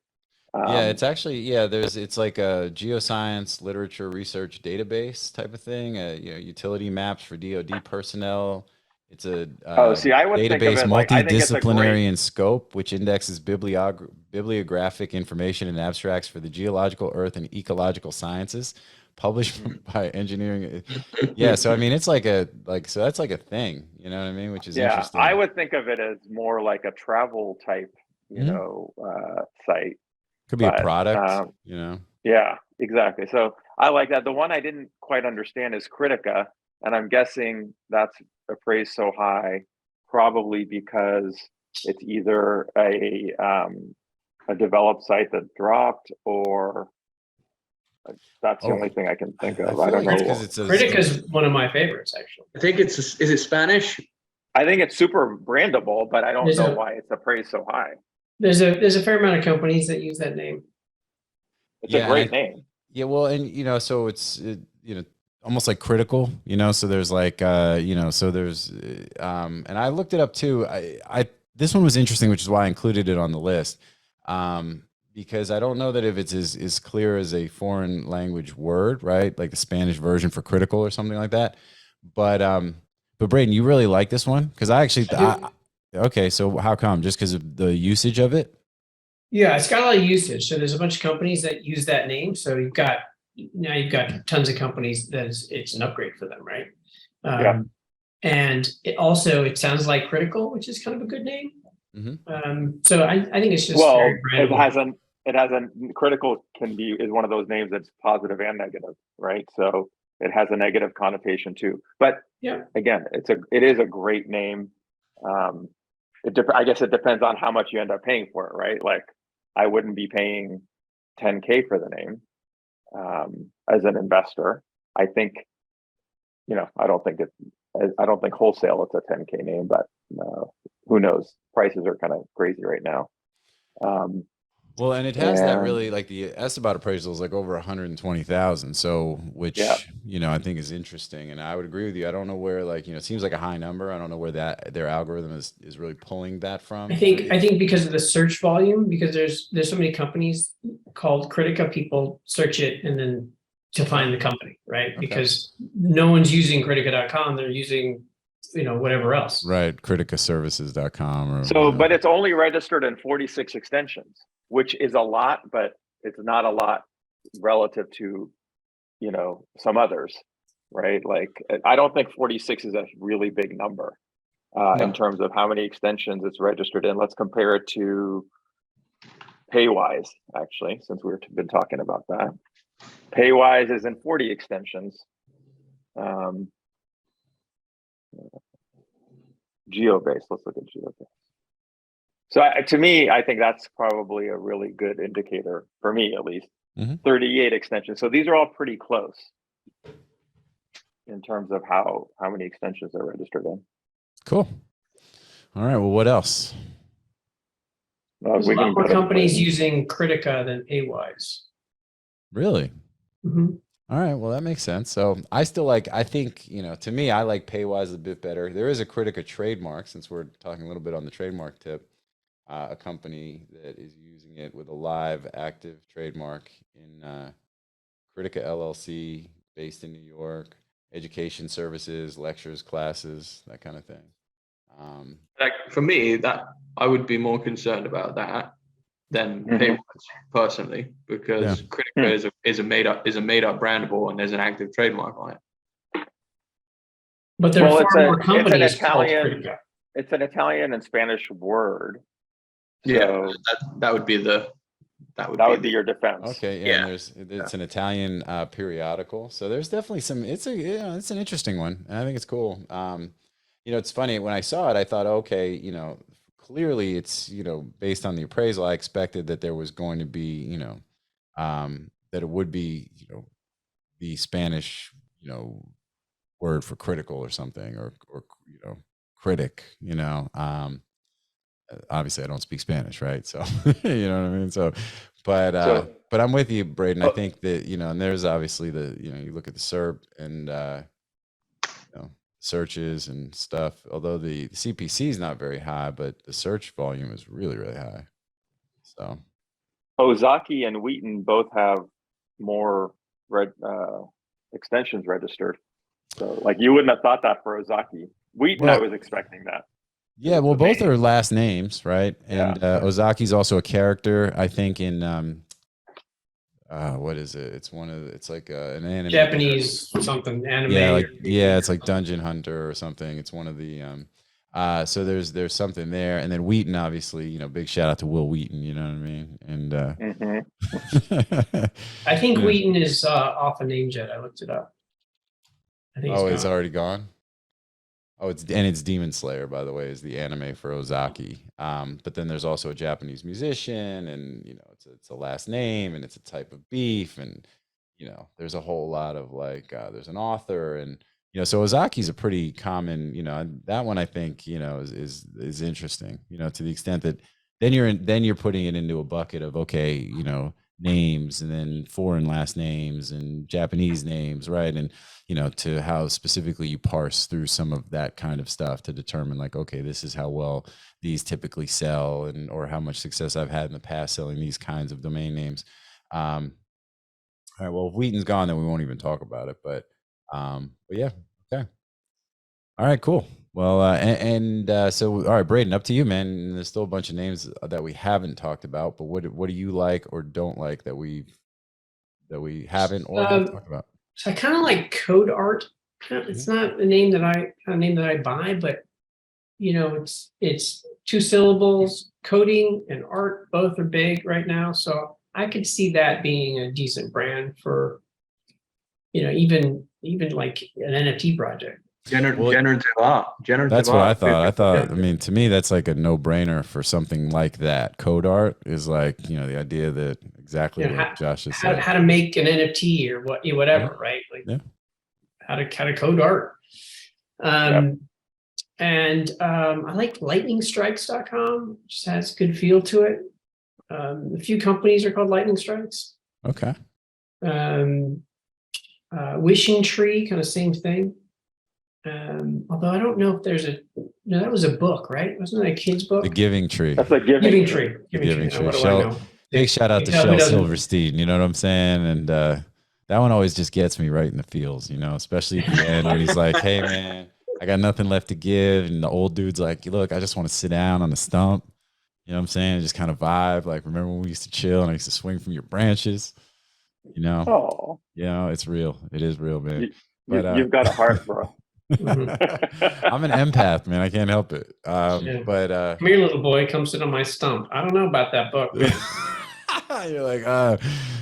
It's actually it's like a geoscience literature research database type of thing. Utility maps for DoD personnel. It's a
I would
database
think of it
multidisciplinary in scope, which indexes bibliographic information and abstracts for the geological, earth, and ecological sciences, published by engineering. So I mean, it's so that's like a thing, you know what I mean? Which is interesting.
I would think of it as more like a travel type, site.
Could be a product, you know.
Yeah, exactly. So I like that. The one I didn't quite understand is Critica, and I'm guessing that's appraised so high, probably because it's either a developed site that dropped, or that's the only thing I can think of. I don't know.
Critica is one of my favorites, actually.
I think is it Spanish?
I think it's super brandable, but I don't know why it's appraised so high.
There's a fair amount of companies that use that name.
It's a great name.
Yeah, well, and so it's almost like critical, so there's like so there's and I looked it up too. I this one was interesting, which is why I included it on the list, because I don't know that if it's as clear as a foreign language word, right, like the Spanish version for critical or something like that. But Braden, you really like this one? Because I actually okay, so how come? Just because of the usage of it?
Yeah, it's got a lot of usage. So there's a bunch of companies that use that name. So you've got tons of companies that it's an upgrade for them, right? And it sounds like Critical, which is kind of a good name.
Mhm.
So I think it's just
Well,
very
it
brandable.
has a critical is one of those names that's positive and negative, right? So it has a negative connotation too. But
Yeah.
again, it is a great name. I guess it depends on how much you end up paying for it, right? Like I wouldn't be paying 10K for the name as an investor. I think, I don't think wholesale it's a 10K name, but who knows? Prices are kind of crazy right now.
Well, and it has that really like the Esteban appraisal is like over 120,000. So, which,
Yeah.
I think is interesting. And I would agree with you. I don't know where it seems like a high number. I don't know where their algorithm is really pulling that from.
I think because of the search volume, because there's so many companies called Critica, people search it and then to find the company, right?
Okay.
Because no one's using Critica.com, they're using, whatever else.
Right. Criticaservices.com or
so, but it's only registered in 46 extensions, which is a lot, but it's not a lot relative to, some others, right? Like, I don't think 46 is a really big number in terms of how many extensions it's registered in. Let's compare it to Paywise, actually, since we've been talking about that. Paywise is in 40 extensions. Geobase, let's look at Geobase. So to me, I think that's probably a really good indicator, for me at least. 38 extensions. So these are all pretty close in terms of how many extensions are registered in.
Cool. All right. Well, what else?
There's a lot more companies using Critica than Paywise.
Really?
Mm-hmm.
All right. Well, that makes sense. So I think, to me, I like Paywise a bit better. There is a Critica trademark, since we're talking a little bit on the trademark tip, a company that is using it with a live active trademark in Critica LLC, based in New York, education services, lectures, classes, that kind of thing.
Like for me, that I would be more concerned about that than Paywise personally, because Critica is a made up brandable and there's an active trademark on it.
But there are far more companies called Critica.
It's an Italian and Spanish word. So
yeah, that would be
your defense.
Okay, yeah. And it's an Italian periodical, so there's definitely some. It's an interesting one, and I think it's cool. It's funny when I saw it, I thought, okay, clearly it's based on the appraisal, I expected that there was going to be that it would be the Spanish word for critical or something or critic. Obviously I don't speak Spanish, right? So you know what I mean? So but I'm with you, Braden. I think that, and there's obviously you look at the SERP and searches and stuff, although the CPC is not very high, but the search volume is really, really high. So
Ozaki and Wheaton both have more extensions registered. So like you wouldn't have thought that for Ozaki. Wheaton, I was expecting that.
Yeah, well, both are last names, right? And Ozaki's also a character, I think, in what is it? It's like an anime.
Japanese something anime.
Yeah, it's like Dungeon Hunter or something. It's one of the so there's something there. And then Wheaton, obviously, big shout out to Will Wheaton, you know what I mean? And
I think Wheaton is off a name jet. I looked it up. I think
it's already gone. Oh, it's Demon Slayer, by the way, is the anime for Ozaki. But then there's also a Japanese musician, and it's a last name, and it's a type of beef, and there's a whole lot of there's an author, and so Ozaki's a pretty common, that one I think is interesting, to the extent that then you're putting it into a bucket of okay, names and then foreign last names and Japanese names, right? And to how specifically you parse through some of that kind of stuff to determine okay, this is how well these typically sell or how much success I've had in the past selling these kinds of domain names. All right, well, if Wheaton's gone, then we won't even talk about it, but yeah, okay. All right, cool. Well, so all right, Braden, up to you, man. There's still a bunch of names that we haven't talked about, but what do you like or don't like that we haven't or have talked about?
So I kind of like Code Art It's not a name that I buy, but it's 2 syllables. Coding and art both are big right now, so I could see that being a decent brand for, even like an NFT project.
Generative art.
That's what I thought. I mean, to me, that's like a no-brainer for something like that. Code art is like, the idea that exactly what Josh has said.
How to make an NFT or whatever, right? Like how to code art. And I like lightningstrikes.com, just has good feel to it. A few companies are called Lightning Strikes.
Okay.
Wishing Tree, kind of same thing. Although I don't know if there's that was a book, right? Wasn't that a kid's book?
The Giving Tree.
That's like Giving Tree.
Giving Tree.
What do I know?
Big shout out to Shel Silverstein. You know what I'm saying? And that one always just gets me right in the feels, especially at the end when he's like, "Hey man, I got nothing left to give," and the old dude's like, "Look, I just want to sit down on the stump." You know what I'm saying? Just kind of vibe. Like, remember when we used to chill and I used to swing from your branches?
Oh,
it's real. It is real, man.
You've got a heart, bro.
Mhm.
I'm an empath, man. I can't help it. But
Come here, little boy. Come sit on my stump. I don't know about that book, man.
you're like,
I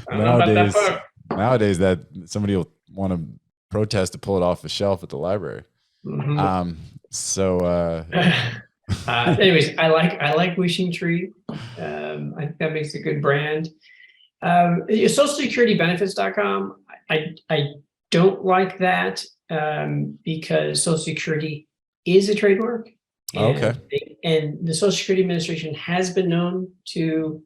don't know about that book.
nowadays that somebody will want to protest to pull it off the shelf at the library.
Mhm.
So
Anyways, I like Wishing Tree. I think that makes a good brand. SocialSecurityBenefits.com. I don't like that because Social Security is a trademark.
Okay.
And the Social Security Administration has been known to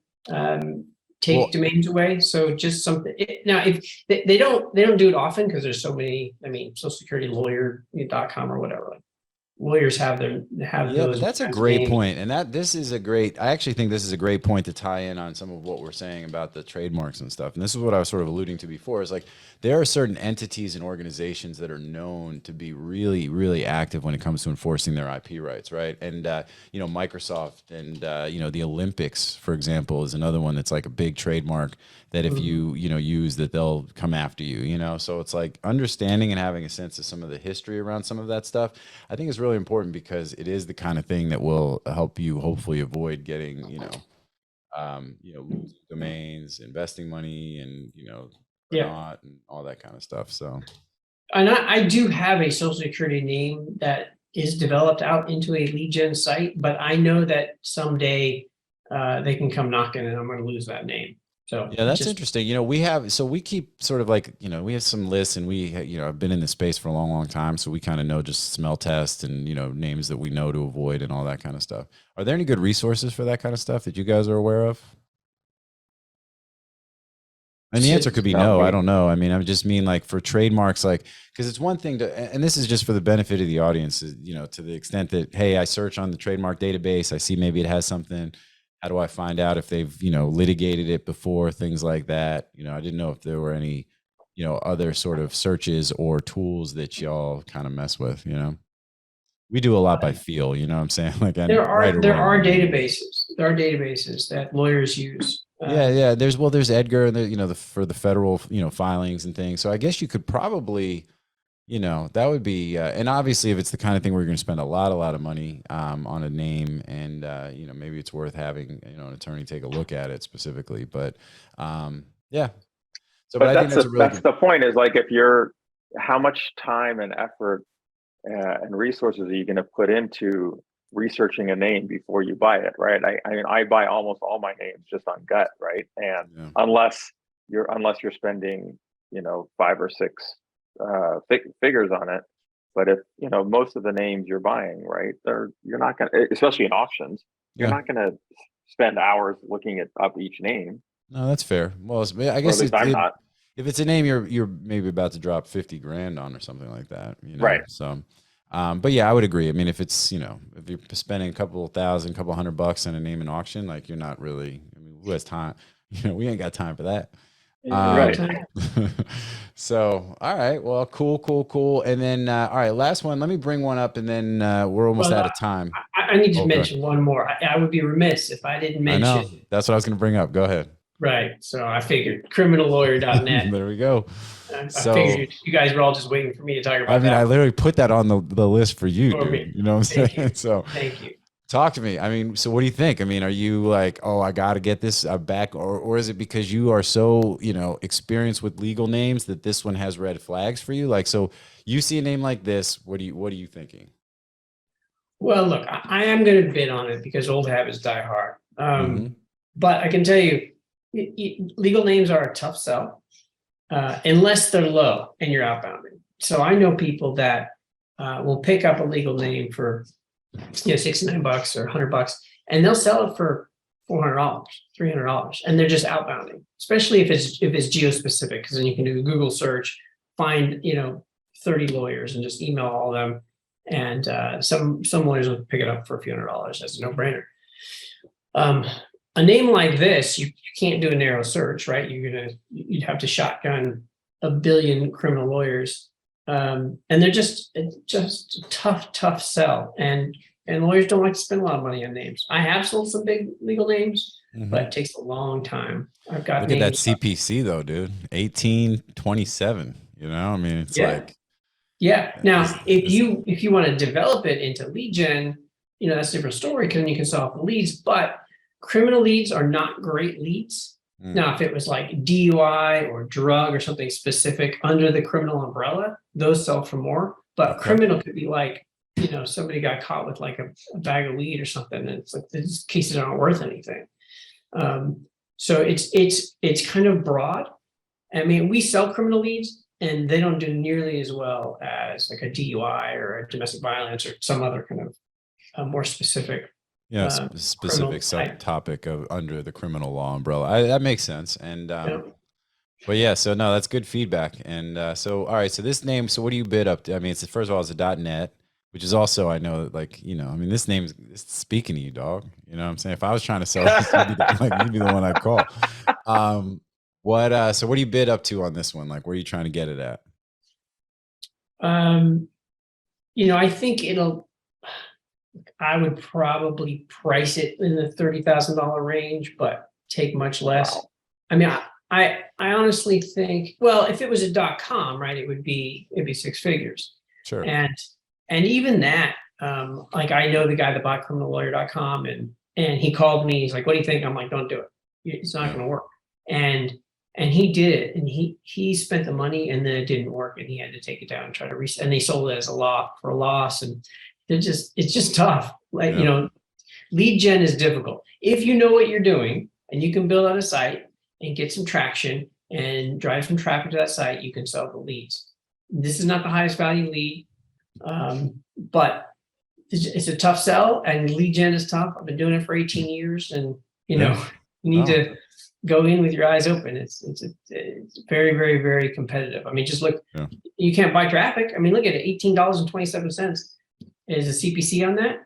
take domains away. So just something. Now, if they don't do it often because there's so many. I mean, Social Security Lawyer.com or whatever. Lawyers have those.
But that's a great point. And I actually think this is a great point to tie in on some of what we're saying about the trademarks and stuff. And this is what I was sort of alluding to before, is like, there are certain entities and organizations that are known to be really, really active when it comes to enforcing their IP rights, right? And, Microsoft and, the Olympics, for example, is another one that's like a big trademark that if you use, that they'll come after you, So it's like understanding and having a sense of some of the history around some of that stuff, I think is really important, because it is the kind of thing that will help you hopefully avoid getting, losing domains, investing money, and, not, and all that kind of stuff. So,
and I do have a Social Security name that is developed out into a lead gen site, but I know that someday they can come knocking and I'm going to lose that name. So
yeah, that's interesting. We keep sort of like, we have some lists, and I've been in this space for a long, long time. So we kind of know, just smell test and, names that we know to avoid and all that kind of stuff. Are there any good resources for that kind of stuff that you guys are aware of? And the answer could be no. I don't know. I mean, I just mean like for trademarks, like, because it's one thing to, and this is just for the benefit of the audience, to the extent that, hey, I search on the trademark database, I see maybe it has something. How do I find out if they've, litigated it before, things like that? I didn't know if there were any, other sort of searches or tools that y'all kind of mess with, We do a lot by feel, you know what I'm saying? Like,
there are databases. There are databases that lawyers use.
Yeah. There's Edgar, and for the federal, filings and things. So I guess you could probably, that would be, and obviously if it's the kind of thing where you're going to spend a lot of money on a name, and maybe it's worth having an attorney take a look at it specifically. But yeah. So,
but I think that's the point, is like, how much time and effort and resources are you going to put into researching a name before you buy it, right? I mean, I buy almost all my names just on gut, right? And unless you're spending 5 or 6 figures on it, but if most of the names you're buying, right, you're not going to, especially in auctions, you're not going to spend hours looking up each name.
No, that's fair. Well, I guess I'm not. If it's a name you're maybe about to drop 50 grand on or something like that,
right?
So, but yeah, I would agree. I mean, if it's if you're spending a couple $100 on a name in auction, like, you're not really. I mean, who has time? We ain't got time for that.
Right.
So, all right. Well, cool. And then, all right, last one. Let me bring one up, and then we're almost out of time.
I need to mention one more. I would be remiss if I didn't mention.
I know. That's what I was going to bring up. Go ahead.
Right. So I figured criminallawyer.net.
There we go.
I
So,
figured you guys were all just waiting for me to talk about
I mean, I
that
literally put that on the list for you,
for
dude.
me.
You know what I'm
Thank
saying?
you.
So
Thank you.
talk to me. I mean, so what do you think? I mean, are you like, oh, I got to get this back, or is it because you are so, you know, experienced with legal names that this one has red flags for you? Like, so you see a name like this, what are you thinking?
Well, look, I am going to bid on it because old habits die hard.
Mhm.
But I can tell you, legal names are a tough sell unless they're low and you're outbounding. So I know people that will pick up a legal name for $69 or $100, and they'll sell it for $400, $300, and they're just outbounding. Especially if it's geo specific, because then you can do a Google search, find 30 lawyers, and just email all of them. And some lawyers will pick it up for a few $100 as a no brainer. A name like this, you can't do a narrow search, right? You'd have to shotgun a billion criminal lawyers, and they're just a tough sell. And lawyers don't like to spend a lot of money on names. I have sold some big legal names, but it takes a long time. I've got
Look at that
names.
CPC though, dude. 1827. You know, I mean, it's like,
yeah. Now,
This-
if you want to develop it into lead gen, that's a different story, because then you can sell off the leads. But criminal leads are not great leads. Now, if it was like DUI or drug or something specific under the criminal umbrella, those sell for more. But criminal could be like, somebody got caught with like a bag of weed or something, and it's like these cases aren't worth anything. So it's kind of broad. I mean, we sell criminal leads, and they don't do nearly as well as like a DUI or a domestic violence or some other kind of more specific.
Specific subtopic of under the criminal law umbrella. That makes sense. And but yeah, so no, that's good feedback. And so all right, so this name, so what do you bid up to? I mean, it's first of all, it's a .net, which is also, I know, like, I mean, this name's speaking to you, dog. You know what I'm saying? If I was trying to sell this, you'd be the one I'd call. So what do you bid up to on this one? Like, where are you trying to get it at?
I think I would probably price it in the $30,000 range, but take much less. Wow. I mean, I honestly think, well, if it was a .com, right, it'd be six figures.
Sure.
And even that, like, I know the guy that bought criminallawyer.com, and he called me. He's like, "What do you think?" I'm like, "Don't do it. It's not going to work." And he did it, and he spent the money, and then it didn't work, and he had to take it down and try to reset. And they sold it as for a loss, and it's just tough. Like, lead gen is difficult. If you know what you're doing and you can build out a site and get some traction and drive some traffic to that site, you can sell the leads. This is not the highest value lead, but it's a tough sell, and lead gen is tough. I've been doing it for 18 years, and you need to go in with your eyes open. It's very, very, very competitive. I mean, just look, you can't buy traffic. I mean, look at it, $18.27 is a CPC on that.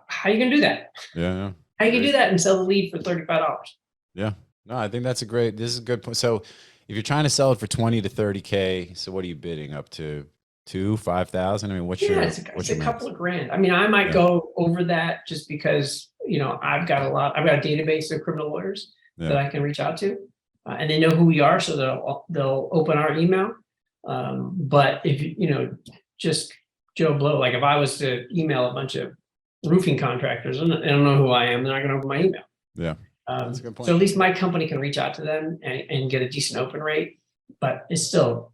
How are you gonna do that?
Yeah.
How you can do that and sell the lead for $35?
Yeah. No, I think this is a good point. So if you're trying to sell it for 20 to 30K, so what are you bidding up to? 5,000? I mean, what's your
couple of grand. I mean, I might go over that just because, I've got a database of criminal lawyers that I can reach out to, and they know who we are, so they'll open our email. But if just Joe Blow, like if I was to email a bunch of roofing contractors and they don't know who I am, they're not going to open my email.
Yeah. That's a good point.
So at least my company can reach out to them and get a decent open rate, but it's still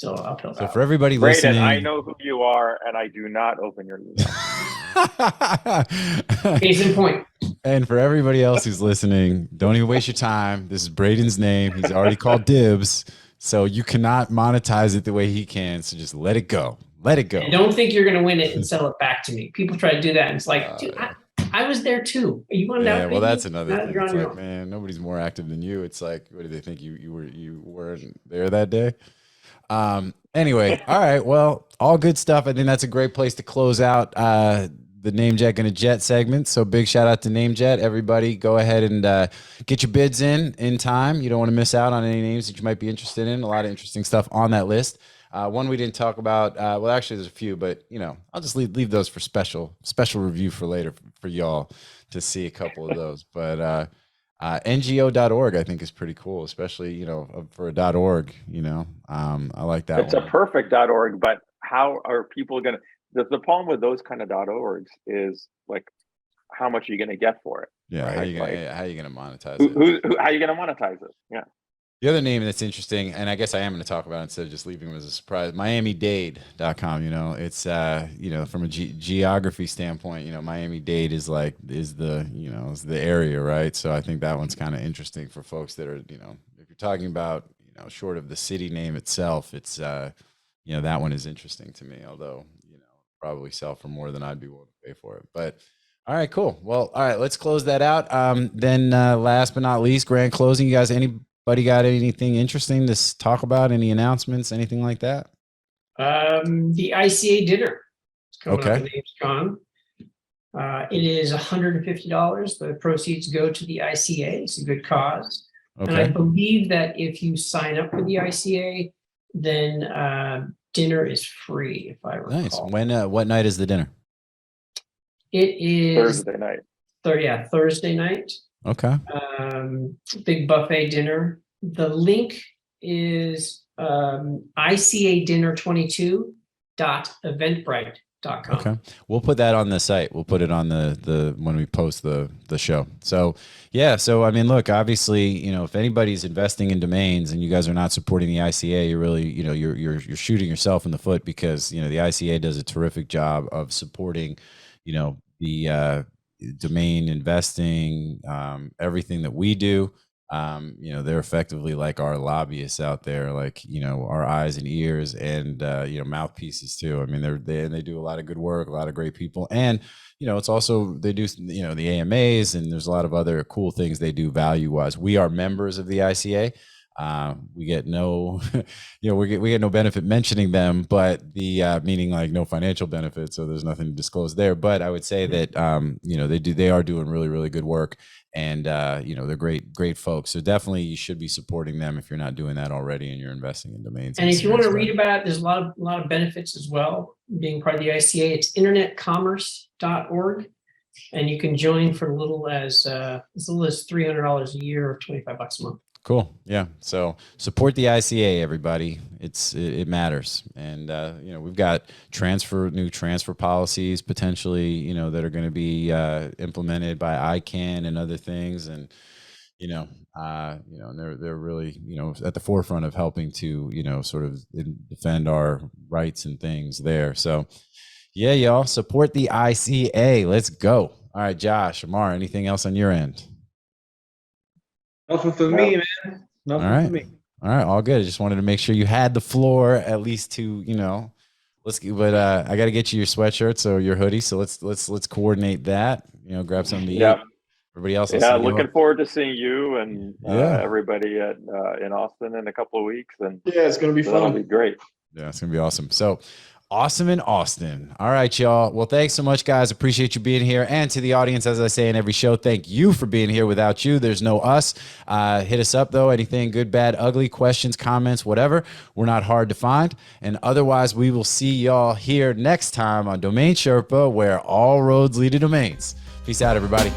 uphill.
So for everybody
Braden,
listening,
I know who you are, and I do not open your email.
Case in point.
And for everybody else who's listening, don't even waste your time. This is Braden's name. He's already called dibs, so you cannot monetize it the way he can. So just let it go. Let it go.
And don't think you're going to win it and sell it back to me. People try to do that, and it's like, dude, I was there too. You want to know?
Yeah, well, that's another thing. It's like, man, nobody's more active than you. It's like, what do they think you weren't there that day? Anyway, all right. Well, all good stuff. I think that's a great place to close out the Namejet Gonna Jet segment. So big shout out to Namejet. Everybody go ahead and get your bids in time. You don't want to miss out on any names that you might be interested in. A lot of interesting stuff on that list. One we didn't talk about. Well, actually, there's a few, but I'll just leave those for special review for later for y'all to see a couple of those. But ngo.org, I think, is pretty cool, especially, for a .org, I like that
It's
one.
a perfect .org, but how are people going to, the problem with those kind of .orgs is like, how much are you going to get for it?
Yeah.
Right?
How are you going to monetize it?
How are you going to monetize it? Yeah.
The other name that's interesting, and I guess I am going to talk about it instead of just leaving it as a surprise, MiamiDade.com. It's from a geography standpoint, Miami-Dade is the area, right? So I think that one's kind of interesting for folks that are, if you're talking about, short of the city name itself, it's that one is interesting to me, although, probably sell for more than I'd be willing to pay for it. But all right, cool. Well, all right, let's close that out. Then last but not least, grand closing. You guys, anybody got anything interesting to talk about? Any announcements, anything like that?
The ICA dinner is coming up in Amsterdam. It is $150. The proceeds go to the ICA. It's a good cause. And I believe that if you sign up for the ICA, then dinner is free, if I recall.
Nice. When? What night is the dinner?
It is
Thursday night.
Thursday night.
Okay.
Big buffet dinner. The link is icadinner22.eventbrite.com.
Okay. We'll put that on the site. We'll put it on the when we post the show. So yeah. So I mean, look, obviously, if anybody's investing in domains and you guys are not supporting the ICA, you're really, you're shooting yourself in the foot, because the ICA does a terrific job of supporting, the domain investing, everything that we do. They're effectively like our lobbyists out there, like, our eyes and ears and, mouthpieces too. I mean, they do a lot of good work, a lot of great people. And, it's also, they do, the AMAs, and there's a lot of other cool things they do value wise. We are members of the ICA. We get no, we get no benefit mentioning them, but the, meaning like no financial benefit. So there's nothing to disclose there, but I would say that, they are doing really, really good work, and, they're great folks. So definitely you should be supporting them if you're not doing that already and you're investing in domains.
And if you want to read about it, there's a lot of benefits as well, being part of the ICA. It's internetcommerce.org. And you can join for as little as $300 a year or $25 a month.
Cool. Yeah. So support the ICA, everybody. It matters. And, we've got new transfer policies potentially, that are going to be implemented by ICANN and other things. And, and they're really, at the forefront of helping to, sort of defend our rights and things there. So yeah, y'all support the ICA. Let's go. All right, Josh, Ammar, anything else on your end?
Nothing for me, man. Nothing for me.
All right, all good. I just wanted to make sure you had the floor at least to, but I got to get you your sweatshirts or your hoodie. So let's coordinate that. Grab something to eat. Everybody else.
Yeah, looking forward to seeing you and everybody in Austin in a couple of weeks. And
yeah, it's gonna be fun.
That'll be great.
Yeah, it's gonna be awesome. So. Awesome in Austin. All right, y'all. Well, thanks so much, guys. Appreciate you being here. And to the audience, as I say in every show, thank you for being here. Without you, there's no us. Hit us up, though. Anything good, bad, ugly, questions, comments, whatever. We're not hard to find. And otherwise, we will see y'all here next time on Domain Sherpa, where all roads lead to domains. Peace out, everybody.